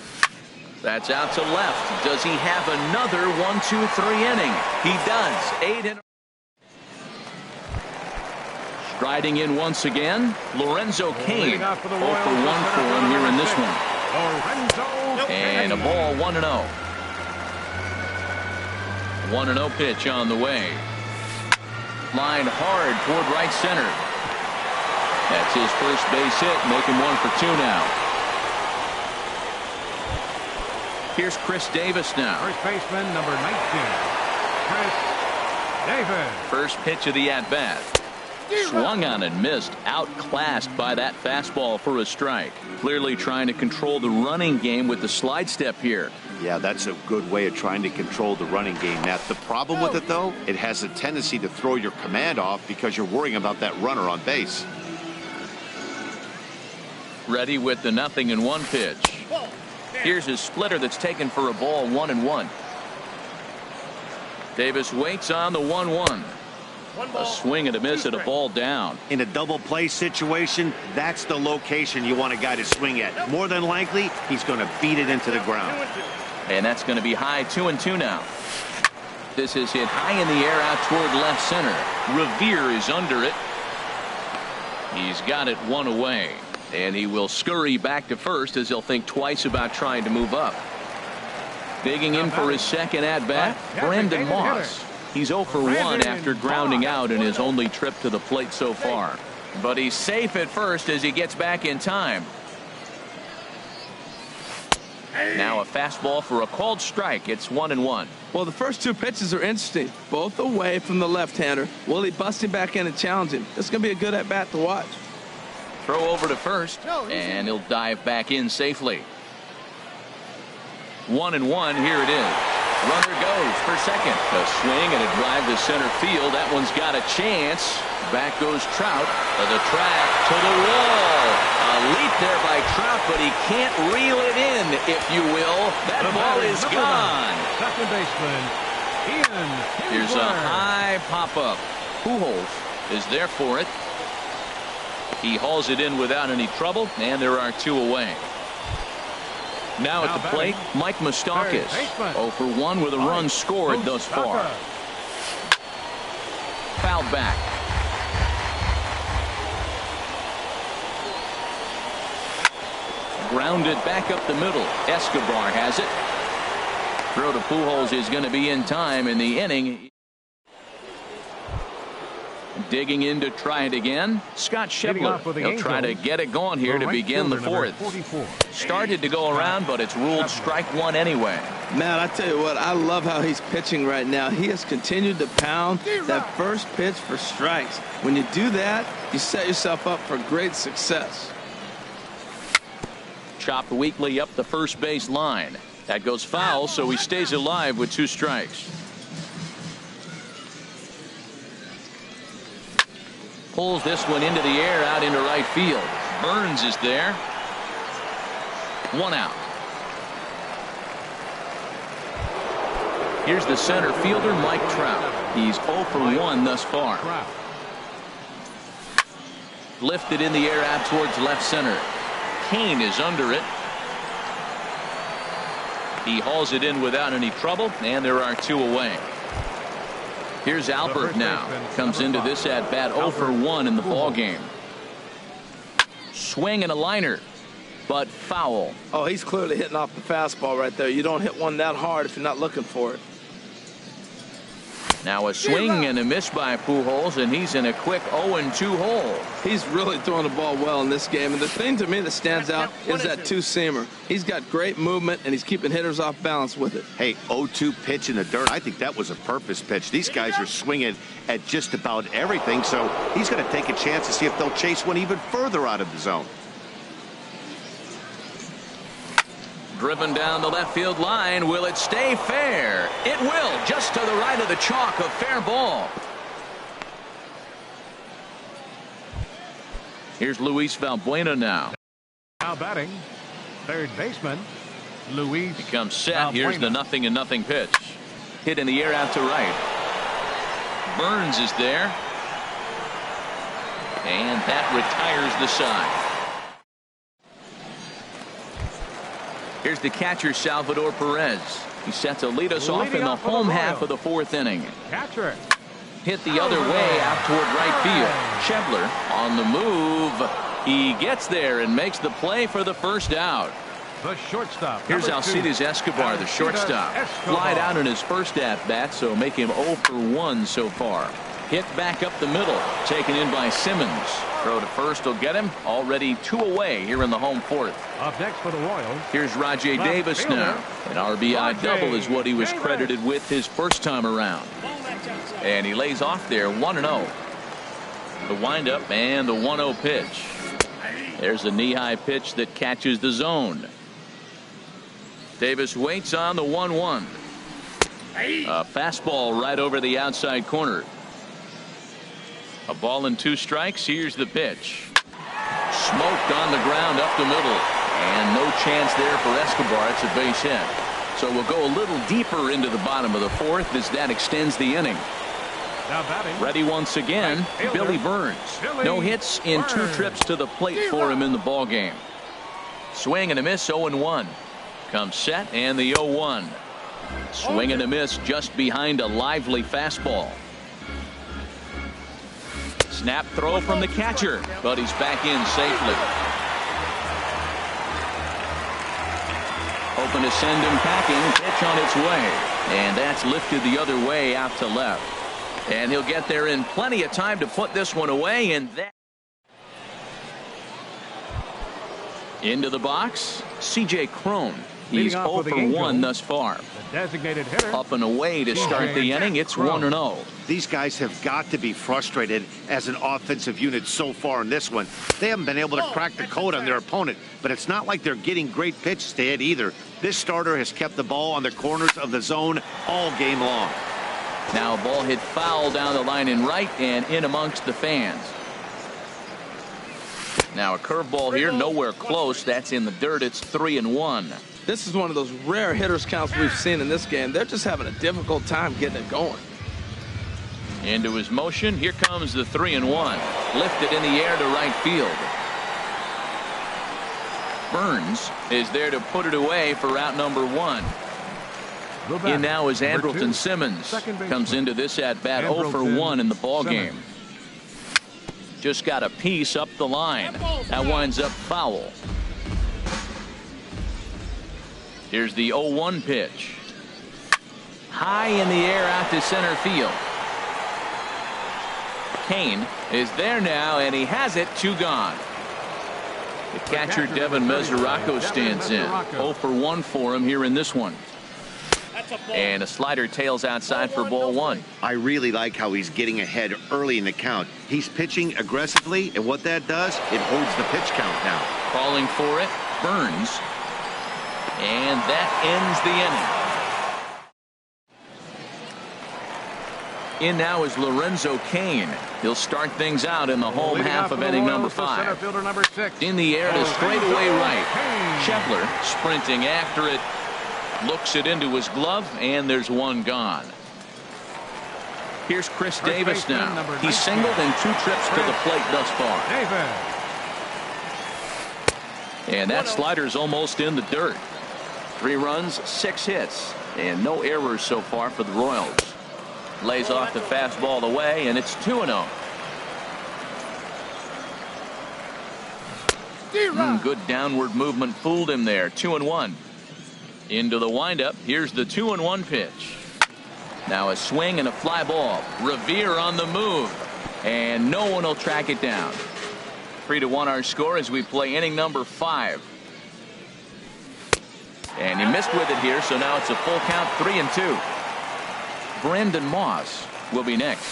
That's out to left. Does he have another 1-2-3 inning? He does. 8 in. Striding in once again, Lorenzo Cain. 0 for 1 for him here in this one. And a ball 1-0. 1-0 pitch on the way. Line hard toward right center. That's his first base hit, making 1 for 2 now. Here's Chris Davis now. First baseman, number 19, Chris Davis. First pitch of the at-bat. Swung on and missed. Outclassed by that fastball for a strike. Clearly trying to control the running game with the slide step here. Yeah, that's a good way of trying to control the running game, Matt. The problem with it, though, it has a tendency to throw your command off because you're worrying about that runner on base. Ready with the 0-1 pitch. Here's his splitter that's taken for a ball. 1-1. Davis waits on the 1-1. A swing and a miss at a ball down. In a double play situation, that's the location you want a guy to swing at. More than likely, he's going to beat it into the ground. And that's going to be high. 2-2 now. This is hit high in the air out toward left center. Revere is under it. He's got it 1 away. And he will scurry back to first as he'll think twice about trying to move up. Digging in for his second at-bat, Brandon Moss. He's 0 for 1 after grounding out in his only trip to the plate so far. But he's safe at first as he gets back in time. Now a fastball for a called strike. It's 1-1. Well, the first 2 pitches are interesting. Both away from the left-hander. Will he bust him back in and challenge him? It's going to be a good at-bat to watch. Throw over to first, and he'll dive back in safely. 1-1. Here it is. Runner goes for second. A swing and a drive to center field. That one's got a chance. Back goes Trout. The track to the wall. A up there by Trout, but he can't reel it in, if you will. That ball is gone. Second baseman, Ian. Here's a high pop-up. Pujols is there for it. He hauls it in without any trouble, and there are 2 away. Now at the plate, Mike Moustakas. 0 for 1 with a run scored thus far. Fouled back. Grounded back up the middle. Escobar has it. Throw to Pujols is going to be in time in the inning. Digging in to try it again. Scott Schebler. He'll try to get it going here to begin the 4th. Started to go around, but it's ruled strike 1 anyway. Man, I tell you what, I love how he's pitching right now. He has continued to pound that first pitch for strikes. When you do that, you set yourself up for great success. Chopped weakly up the first base line. That goes foul, so he stays alive with 2 strikes. Pulls this one into the air out into right field. Burns is there. 1 out. Here's the center fielder, Mike Trout. He's 0 for 1 thus far. Lifted in the air out towards left center. Kane is under it. He hauls it in without any trouble, and there are 2 away. Here's Albert now. Comes into this at bat 0 for 1 in the ball game. Swing and a liner, but foul. Oh, he's clearly hitting off the fastball right there. You don't hit one that hard if you're not looking for it. Now a swing and a miss by Pujols, and he's in a quick 0-2 hole. He's really throwing the ball well in this game, and the thing to me that stands out is that two-seamer. He's got great movement, and he's keeping hitters off balance with it. Hey, 0-2 pitch in the dirt. I think that was a purpose pitch. These guys are swinging at just about everything, so he's going to take a chance to see if they'll chase one even further out of the zone. Driven down the left field line. Will it stay fair? It will, just to the right of the chalk. A fair ball. Here's Luis Valbuena now. Now batting, third baseman, Luis. He comes set. Here's the 0-0 pitch. Hit in the air out to right. Burns is there. And that retires the side. Here's the catcher, Salvador Perez. He's set to lead us off in the home half of the 4th inning. Catcher. Hit the other way out toward right field. Schebler on the move. He gets there and makes the play for the first out. The shortstop. Here's Alcides Escobar, the shortstop. Flied out in his first at-bat, so make him 0 for 1 so far. Hit back up the middle. Taken in by Simmons. Throw to first will get him. Already 2 away here in the home 4th. Up next for the Royals. Here's Rajay Davis now. An RBI double is what he was credited with his first time around. And he lays off there 1-0. The windup and the 1-0 pitch. There's a knee-high pitch that catches the zone. Davis waits on the 1-1. A fastball right over the outside corner. A ball and 2 strikes. Here's the pitch. Smoked on the ground up the middle. And no chance there for Escobar. It's a base hit. So we'll go a little deeper into the bottom of the 4th as that extends the inning. Ready once again, Billy Burns. No hits in 2 trips to the plate for him in the ball game. Swing and a miss, 0-1. Comes set and the 0-1. Swing and a miss just behind a lively fastball. Snap throw from the catcher, but he's back in safely. Hoping to send him packing. Pitch on its way. And that's lifted the other way out to left. And he'll get there in plenty of time to put this one away. And that into the box, C.J. Cron. He's 0 for 1 thus far. Designated hitter. Up and away to start the inning. It's 1-0. These guys have got to be frustrated as an offensive unit so far in this one. They haven't been able to crack the code on their opponent, but it's not like they're getting great pitches to hit either. This starter has kept the ball on the corners of the zone all game long. Now a ball hit foul down the line in right and in amongst the fans. Now a curveball here, nowhere close. That's in the dirt. It's 3-1. This is one of those rare hitters counts we've seen in this game. They're just having a difficult time getting it going. Into his motion. Here comes the 3-1. Lifted in the air to right field. Burns is there to put it away for out number 1. In now is Andrelton Simmons. Comes into this at bat 0 for 1 in the ball game. Just got a piece up the line. That winds up foul. Here's the 0-1 pitch. High in the air out to center field. Kane is there now, and he has it. 2 gone. The catcher, Devin Mesoraco, stands in. 0 for 1 for him here in this one. And a slider tails outside for ball 1. I really like how he's getting ahead early in the count. He's pitching aggressively, and what that does, it holds the pitch count down. Calling for it, Burns. And that ends the inning. In now is Lorenzo Cain. He'll start things out in the home half of inning number 5. In the air to straightaway right. Scheffler sprinting after it. Looks it into his glove, and there's 1 gone. Here's Chris Davis now. He's singled in 2 trips to the plate thus far. And that slider's almost in the dirt. 3 runs, 6 hits, and no errors so far for the Royals. Lays off the fastball away, and it's 2-0. Good downward movement fooled him there. 2-1. Into the windup. Here's the 2-1 pitch. Now a swing and a fly ball. Revere on the move, and no one will track it down. 3-1 our score as we play inning number 5. And he missed with it here, so now it's a full count. 3-2. Brandon Moss will be next.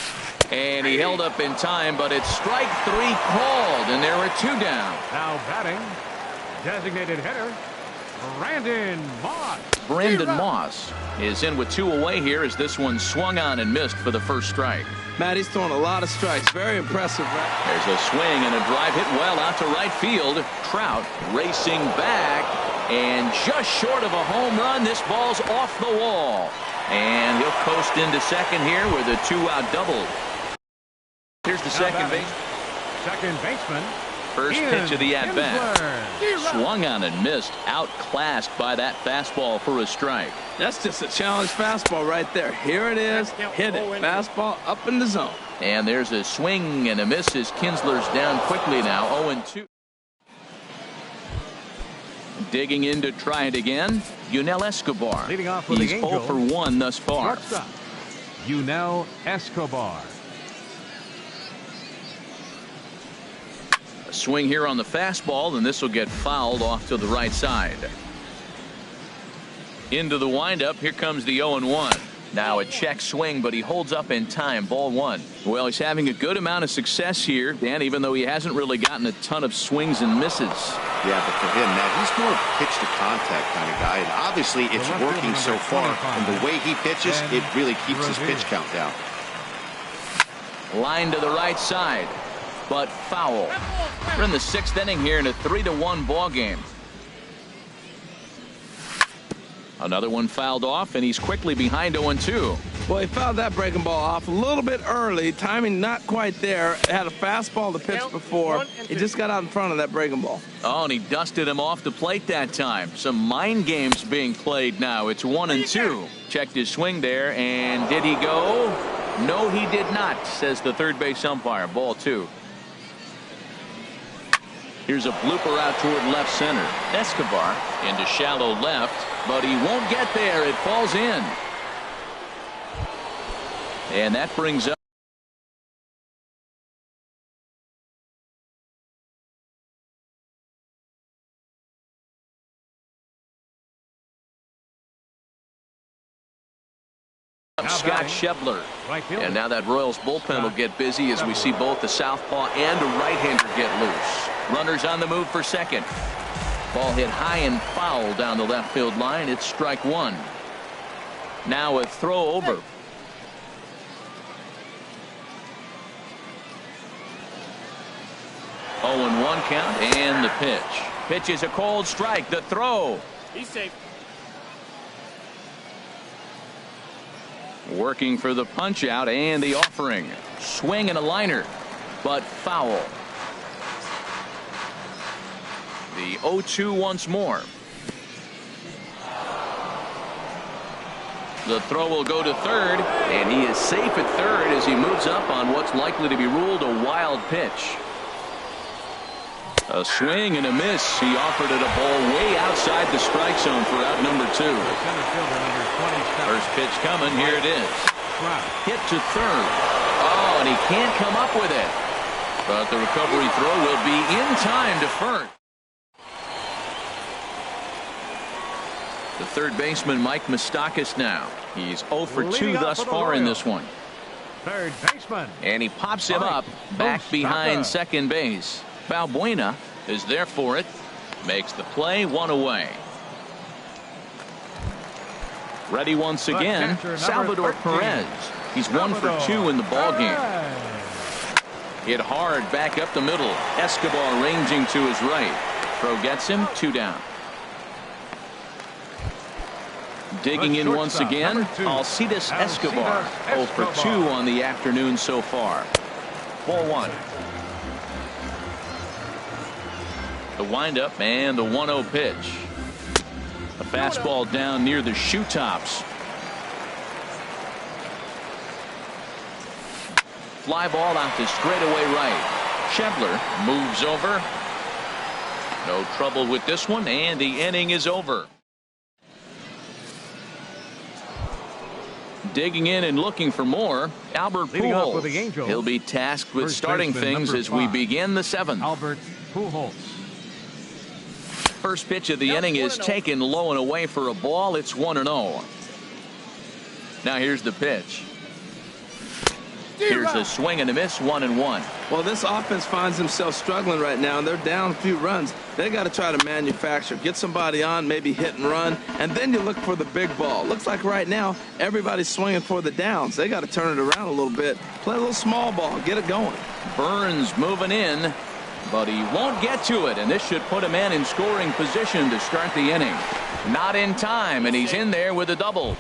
And he held up in time, but it's strike 3 called, and there were 2 down. Now batting, designated hitter, Brandon Moss. Brandon Moss is in with 2 away here as this one swung on and missed for the first strike. Matt, he's throwing a lot of strikes. Very impressive. There's a swing and a drive hit well out to right field. Trout racing back, and just short of a home run. This ball's off the wall, and he'll coast into second here with a 2-out double. Here's the second baseman. First pitch of the at-bat. Swung on and missed. Outclassed by that fastball for a strike. That's just a challenge fastball right there. Here it is. Hit it. Fastball up in the zone. And there's a swing and a miss as Kinsler's down quickly now. 0-2. Digging in to try it again. Yunel Escobar. He's 0 for 1 thus far. Yunel Escobar. Swing here on the fastball, and this will get fouled off to the right side. Into the windup. Here comes the 0-1. Now a check swing, but he holds up in time. Ball 1. Well, he's having a good amount of success here, Dan, even though he hasn't really gotten a ton of swings and misses. Yeah, but for him, Matt, he's more of a pitch to contact kind of guy, and obviously it's working so far. And the way he pitches, it really keeps his pitch count down. Line to the right side, but foul. We're in the 6th inning here in a 3-1 ball game. Another one fouled off, and he's quickly behind 0-2. Well, he fouled that breaking ball off a little bit early. Timing not quite there. Had a fastball to pitch before. He just got out in front of that breaking ball. Oh, and he dusted him off the plate that time. Some mind games being played now. It's 1-2. Checked his swing there, and did he go? No, he did not, says the third base umpire. Ball 2. Here's a blooper out toward left center. Escobar into shallow left, but he won't get there. It falls in. And that brings up Scott Scheffler. And now that Royals bullpen will get busy as we see both the southpaw and a right-hander get loose. Runners on the move for second. Ball hit high and foul down the left field line. It's strike 1. Now a throw over. 0-1 count and the pitch. Pitch is a cold strike. The throw. He's safe. Working for the punch out and the offering. Swing and a liner, but foul. The 0-2 once more. The throw will go to third, and he is safe at third as he moves up on what's likely to be ruled a wild pitch. A swing and a miss. He offered it a ball way outside the strike zone for out number 2. First pitch coming. Here it is. Hit to third. Oh, and he can't come up with it. But the recovery throw will be in time to first. The third baseman, Mike Moustakas, now. He's 0 for 2 thus far in this one. Third baseman. And he pops him up back behind second base. Valbuena is there for it. Makes the play, 1 away. Ready once again, Salvador Perez. He's 1 for 2 in the ball game. Hit hard back up the middle. Escobar ranging to his right. Throw gets him, 2 down. Digging in once again, Alcides Escobar. 0 for 2 on the afternoon so far. Ball 1. The windup and the 1-0 pitch. A fastball down near the shoe tops. Fly ball out to straightaway right. Schebler moves over. No trouble with this one, and the inning is over. Digging in and looking for more, Albert Pujols. He'll be tasked with starting things as we begin the 7th. Albert Pujols. First pitch of the inning is taken low and away for a ball. It's 1-0. Now here's the pitch. Here's a swing and a miss, 1-1. Well, this offense finds themselves struggling right now, and they're down a few runs. They got to try to manufacture, get somebody on, maybe hit and run, and then you look for the big ball. Looks like right now everybody's swinging for the downs. They got to turn it around a little bit, play a little small ball, get it going. Burns moving in, but he won't get to it, and this should put a man in scoring position to start the inning. Not in time, and he's in there with a double.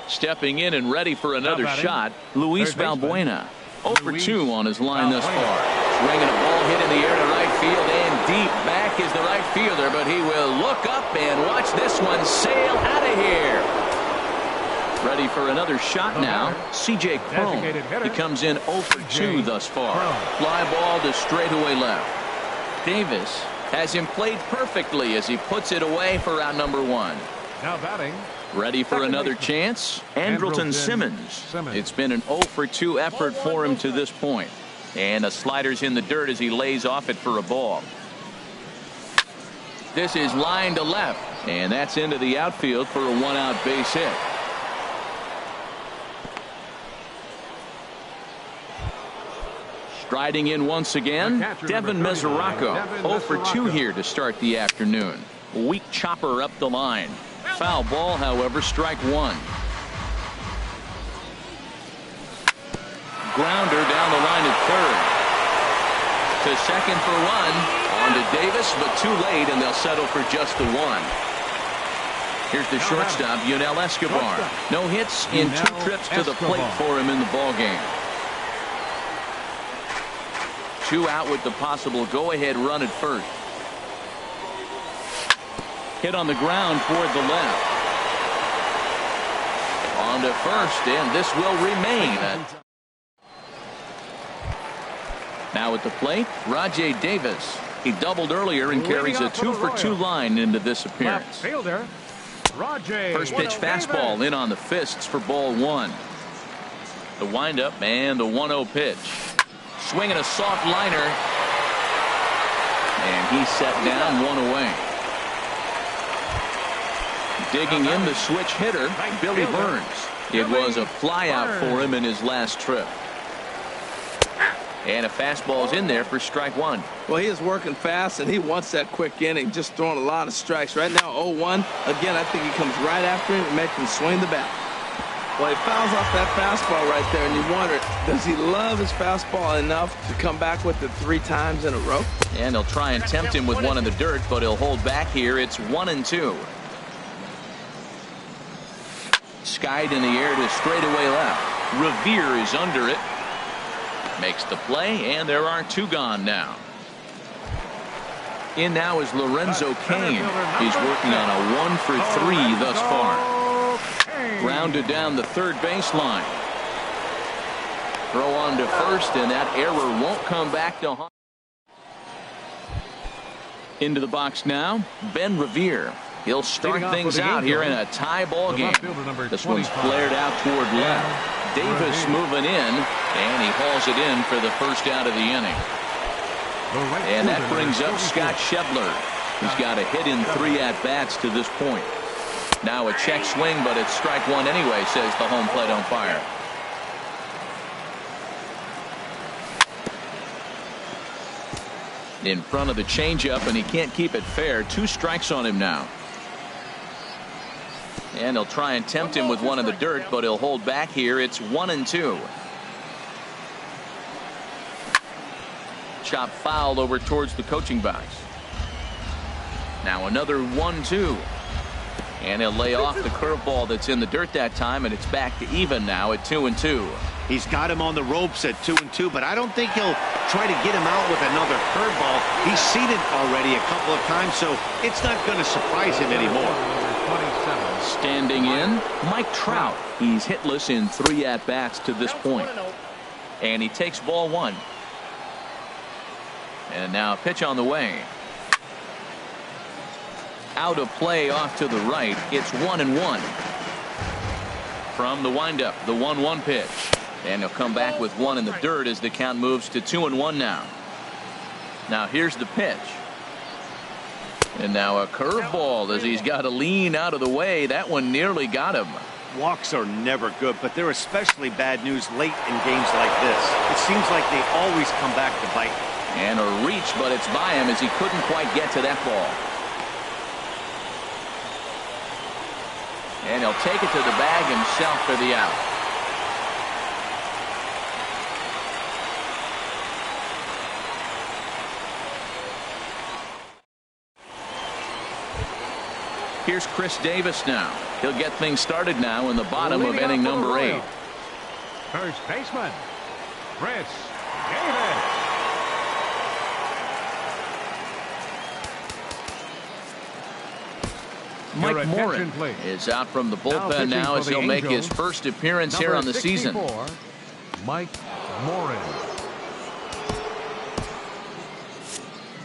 Stepping in and ready for another shot, Luis Valbuena. 0 for 2 on his line thus far. Swinging a ball hit in the air to right field, and deep back is the right fielder, but he will look up and watch this one sail out of here. Ready for another shot now, C.J. Cron. He comes in 0 for 2 thus far. Fly ball to straightaway left. Davis has him played perfectly as he puts it away for out number 1. Now batting. Ready for another chance, Andrelton Simmons. It's been an 0 for 2 effort for him to this point. And a slider's in the dirt as he lays off it for a ball. This is line to left, and that's into the outfield for a 1-out base hit. Striding in once again, Devin Mesoraco. 0 for 2 here to start the afternoon. Weak chopper up the line. Foul ball, however, strike 1. Grounder down the line at third. To second for 1. On to Davis, but too late, and they'll settle for just the 1. Here's the shortstop, Yunel Escobar. No hits in 2 trips to the plate for him in the ballgame. 2 out with the possible go-ahead run at first. Hit on the ground toward the left. On to first, and this will remain. Now at the plate, Rajay Davis. He doubled earlier and carries a 2 for 2 line into this appearance. First pitch fastball in on the fists for ball 1. The windup and the 1-0 pitch. Swinging a soft liner. And he's set down, 1 away. Digging in the switch hitter, Billy Burns. It was a fly out for him in his last trip. And a fastball's in there for strike 1. Well, he is working fast, and he wants that quick inning, just throwing a lot of strikes. Right now, 0-1. Again, I think he comes right after him and makes him swing the bat. Well, he fouls off that fastball right there, and you wonder, does he love his fastball enough to come back with it 3 times in a row? And he'll try and tempt him with one in the dirt, but he'll hold back here. It's 1-2. Skied in the air to straightaway left. Revere is under it. Makes the play, and there are 2 gone now. In now is Lorenzo Cain. He's working on a 1 for 3 thus far. Grounded down the third baseline. Throw on to first, and that error won't come back to haunt. Into the box now, Ben Revere. He'll start things out here in a tie ball game. This one's flared out toward left. Davis moving in, and he hauls it in for the first out of the inning. And that brings up Scott Schebler. He's got a hit in 3 at-bats to this point. Now a check swing, but it's strike 1 anyway, says the home plate umpire. In front of the changeup, and he can't keep it fair. 2 strikes on him now. And he'll try and tempt him with one in the dirt, but he'll hold back here. It's 1-2. Chop foul over towards the coaching box. Now another 1-2. And he'll lay off the curveball that's in the dirt that time, and it's back to even now at 2-2. He's got him on the ropes at 2-2, but I don't think he'll try to get him out with another curveball. He's seen it already a couple of times, so it's not going to surprise him anymore. Standing in, Mike Trout. He's hitless in 3 at-bats to this point. And he takes ball 1. And now a pitch on the way. Out of play off to the right. It's 1-1. From the windup, the 1-1 pitch. And he'll come back with 1 in the dirt as the count moves to 2-1 now. Now here's the pitch. And now a curveball as he's got to lean out of the way. That one nearly got him. Walks are never good, but they're especially bad news late in games like this. It seems like they always come back to bite. And a reach, but it's by him as he couldn't quite get to that ball. And he'll take it to the bag himself for the out. Here's Chris Davis now. He'll get things started now in the bottom of inning number 8. First baseman, Chris Davis. Mike Morin is out from the bullpen now as he'll make his first appearance here on the season. Mike Morin.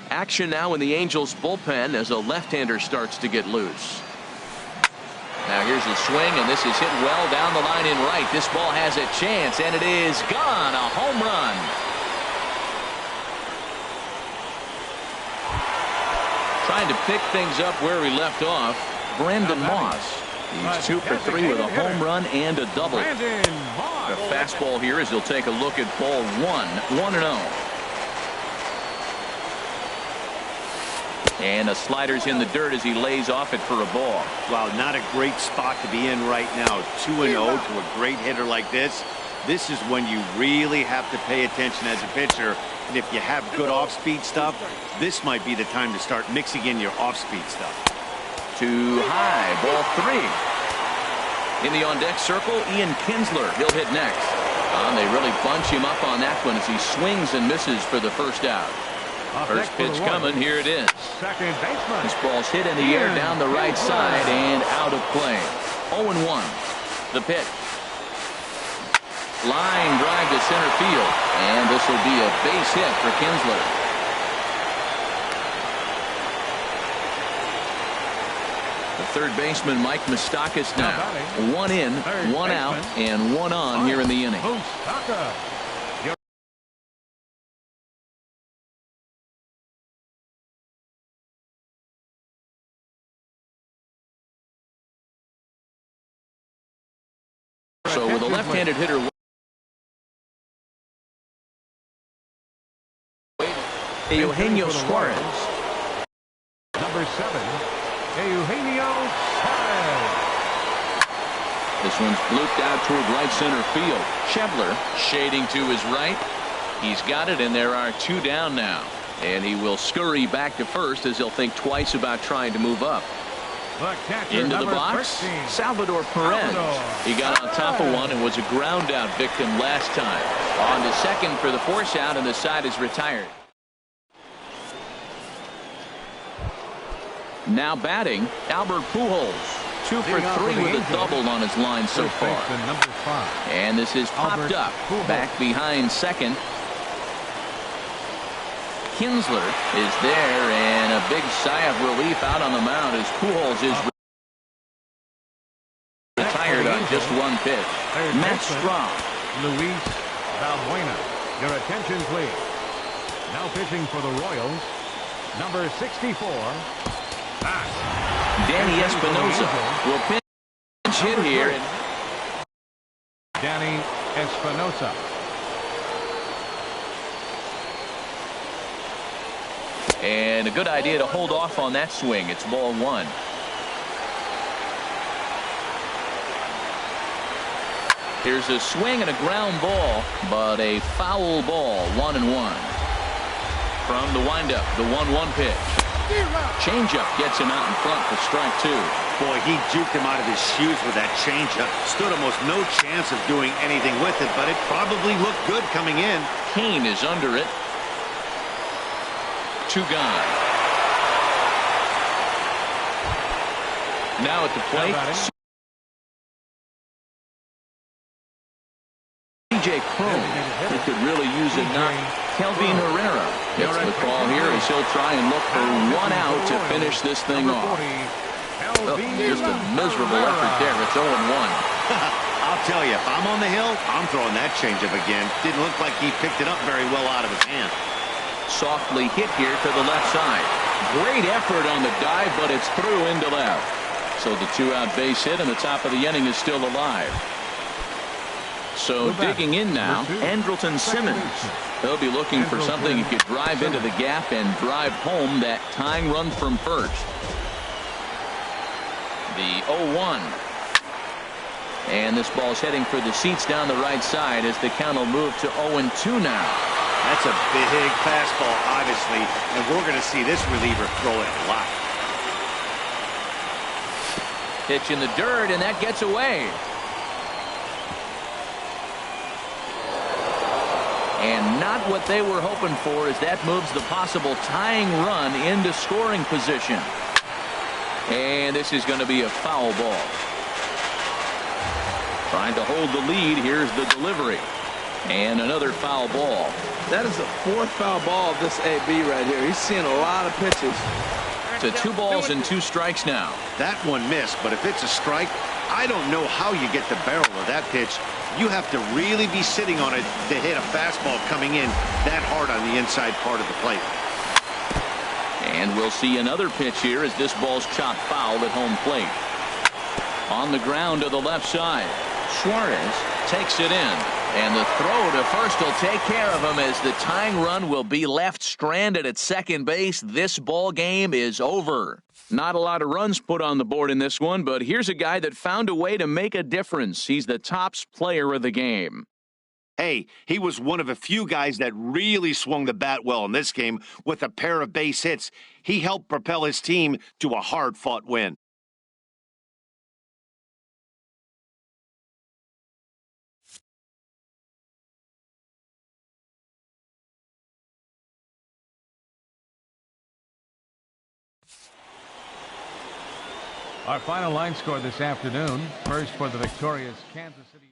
Action now in the Angels bullpen as a left-hander starts to get loose. Now here's the swing, and this is hit well down the line in right. This ball has a chance, and it is gone. A home run. Trying to pick things up where he left off, Brandon Moss. He's 2 for 3 with a home run and a double. The fastball here as he'll take a look at ball 1-0. And a slider's in the dirt as he lays off it for a ball. Wow, not a great spot to be in right now. 2-0 to a great hitter like this. This is when you really have to pay attention as a pitcher. And if you have good off-speed stuff, this might be the time to start mixing in your off-speed stuff. Too high, ball 3. In the on-deck circle, Ian Kinsler. He'll hit next. They really bunch him up on that one as he swings and misses for the first out. First pitch coming. Here it is. Second baseman. This ball's hit in the air down the right side and out of play. 0-1. The pitch. Line drive to center field. And this will be a base hit for Kinsler. The third baseman, Mike Moustakas now. 1 in, 1 out, and 1 on here in the inning. So with a left-handed hitter, Eugenio Suarez. Number 7, Eugenio Suarez. This one's blooped out toward right center field. Schebler shading to his right. He's got it, and there are 2 down now. And he will scurry back to first as he'll think twice about trying to move up. Into the box, 13. Salvador Perez. He got on top of one and was a ground out victim last time. On to second for the force out, and the side is retired. Now batting, Albert Pujols. 2 for 3 with a double on his line so far. And this is popped up back behind second. Kinsler is there, and a big sigh of relief out on the mound as Pujols is retired on just 1 pitch. Matt Strahm. Luis Valbuena. Your attention, please. Now pitching for the Royals, number 64. Danny Espinosa will pinch hit here. Danny Espinosa. And a good idea to hold off on that swing. It's ball 1. Here's a swing and a ground ball, but a foul ball. 1-1. From the windup, the 1-1 pitch. Changeup gets him out in front for strike 2. Boy, he juked him out of his shoes with that changeup. Stood almost no chance of doing anything with it, but it probably looked good coming in. Kane is under it. 2 gone. Now at the plate, CJ Cron. He could really use a knock. Kelvin Herrera gets the call here as he'll try and look for 1 out to finish this thing off. Oh, just a miserable effort there. It's 0-1. I'll tell you, if I'm on the hill, I'm throwing that changeup again. Didn't look like he picked it up very well out of his hand. Softly hit here to the left side. Great effort on the dive, but it's through into left. So the 2-out base hit, and the top of the inning is still alive. So digging in now, Andrelton Simmons. He'll be looking for something he could drive into the gap and drive home that tying run from first. The 0-1. And this ball's heading for the seats down the right side as the count will move to 0-2 now. That's a big fastball, obviously, and we're going to see this reliever throw it a lot. Pitch in the dirt, and that gets away. And not what they were hoping for, as that moves the possible tying run into scoring position. And this is going to be a foul ball. Trying to hold the lead. Here's the delivery. And another foul ball. That is the 4th foul ball of this AB right here. He's seeing a lot of pitches. To 2 balls and 2 strikes now. That one missed, but if it's a strike, I don't know how you get the barrel of that pitch. You have to really be sitting on it to hit a fastball coming in that hard on the inside part of the plate. And we'll see another pitch here as this ball's chopped foul at home plate. On the ground to the left side. Suarez takes it in. And the throw to first will take care of him as the tying run will be left stranded at second base. This ball game is over. Not a lot of runs put on the board in this one, but here's a guy that found a way to make a difference. He's the tops player of the game. Hey, he was one of a few guys that really swung the bat well in this game with a pair of base hits. He helped propel his team to a hard-fought win. Our final line score this afternoon. First for the victorious Kansas City.